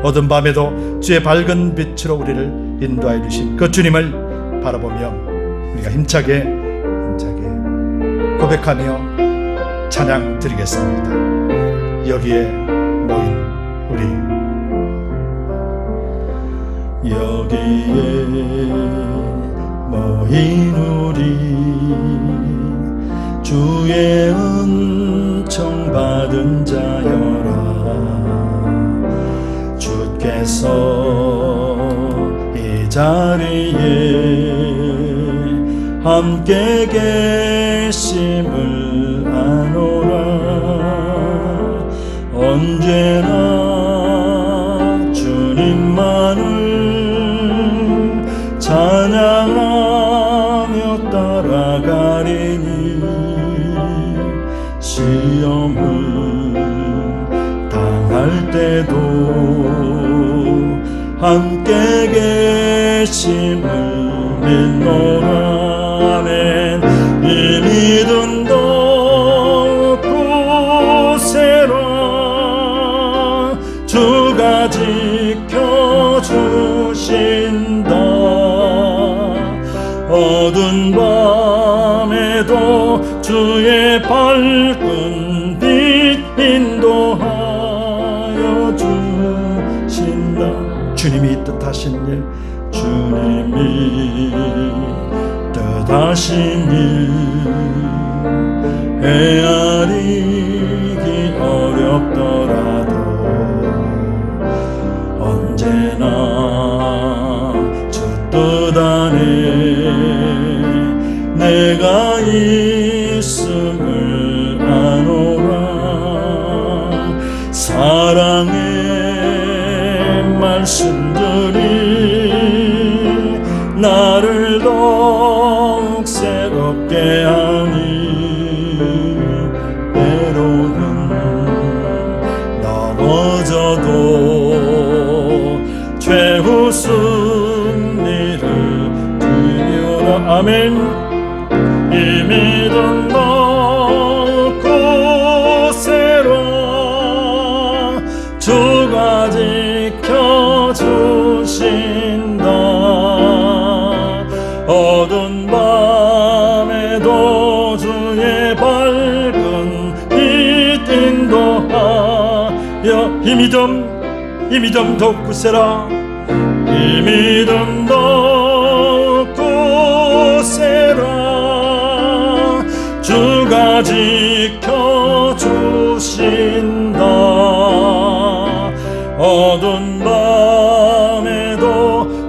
Speaker 1: 어두운 밤에도 주의 밝은 빛으로 우리를 인도하여 주신 그 주님을 바라보며 우리가 힘차게 고백하며 찬양 드리겠습니다. 여기에 모인 우리, 여기에 모인 우리, 주의 은총 받은 자여라. 주께서 이 자리에 함께 계심을 아노라. 언제나 주님만을 찬양하며 따라가리니 시험을 당할 때도 함께 계심을 믿노라. 아멘. 이 믿음도 굳세라. 주가 지켜주신다. 어두운 밤에도 주의 밝은 빛 인도하여 주신다. 주님이 뜻하신 일, 주님이 뜻하신 일, 헤아리기 어렵더라도 언제나 주 뜻 안에 내가 있음을 아노라. 사랑의 말씀들이 나를 더욱 새롭게 하니 때로는 넘어져도 최후 승리를 두려라. 아멘. 이 믿음 더욱 굳세라. 주가 지켜주신다. 어두운 밤에도 주의 밝은 빛 인도하여 이 믿음 더욱 굳세라. 이 믿음 더욱 굳세라. 주가 지켜주신다. 어두운 밤에도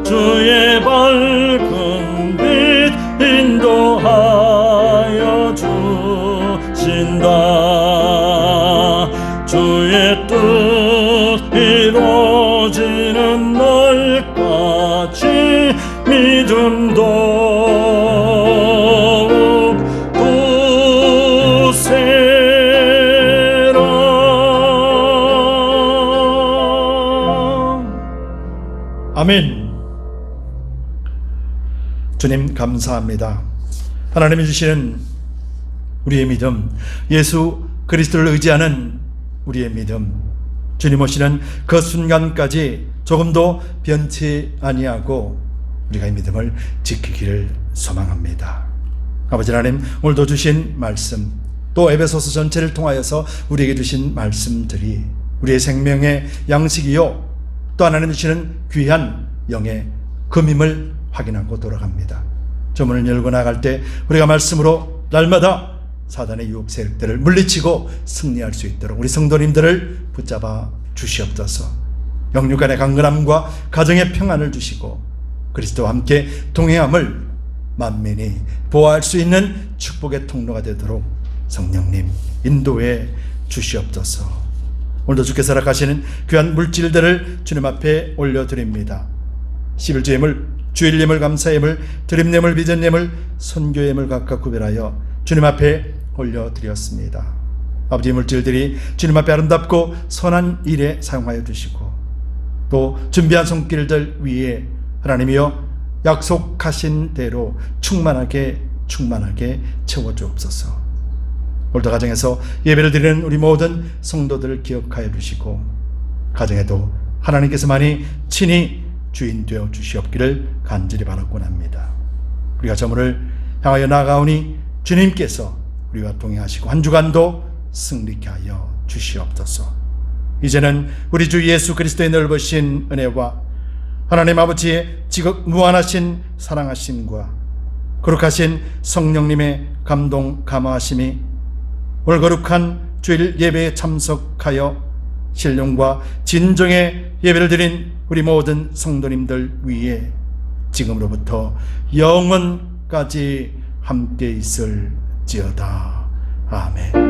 Speaker 1: 주의 밝은 빛 인도하여 주신다. 주의 뜻 이루어지는 날까지 믿음도 아멘. 주님 감사합니다. 하나님이 주시는 우리의 믿음, 예수 그리스도를 의지하는 우리의 믿음, 주님 오시는 그 순간까지 조금도 변치 아니하고 우리가 이 믿음을 지키기를 소망합니다. 아버지 하나님, 오늘도 주신 말씀, 또 에베소서 전체를 통하여서 우리에게 주신 말씀들이 우리의 생명의 양식이요 또 하나님 주시는 귀한 영의 금임을 확인하고 돌아갑니다. 저 문을 열고 나갈 때 우리가 말씀으로 날마다 사단의 유혹 세력들을 물리치고 승리할 수 있도록 우리 성도님들을 붙잡아 주시옵소서. 영육간의 강건함과 가정의 평안을 주시고 그리스도와 함께 동행함을 만민이 보호할 수 있는 축복의 통로가 되도록 성령님 인도해 주시옵소서. 오늘도 주께서 허락하시는 귀한 물질들을 주님 앞에 올려드립니다. 11주 예물, 주일 예물, 감사 예물, 드림 예물, 비전 예물, 선교 예물 각각 구별하여 주님 앞에 올려드렸습니다. 아버지, 물질들이 주님 앞에 아름답고 선한 일에 사용하여 주시고 또 준비한 손길들 위에 하나님이여 약속하신 대로 충만하게 채워주옵소서. 오늘도 가정에서 예배를 드리는 우리 모든 성도들을 기억하여 주시고 가정에도 하나님께서만이 친히 주인 되어 주시옵기를 간절히 바라곤 합니다. 우리가 저물을 향하여 나아가오니 주님께서 우리와 동행하시고 한 주간도 승리케 하여 주시옵소서. 이제는 우리 주 예수 그리스도의 넓으신 은혜와 하나님 아버지의 지극 무한하신 사랑하심과 거룩하신 성령님의 감동 감화하심이 오늘 거룩한 주일 예배에 참석하여 신령과 진정의 예배를 드린 우리 모든 성도님들 위에 지금으로부터 영원까지 함께 있을지어다. 아멘.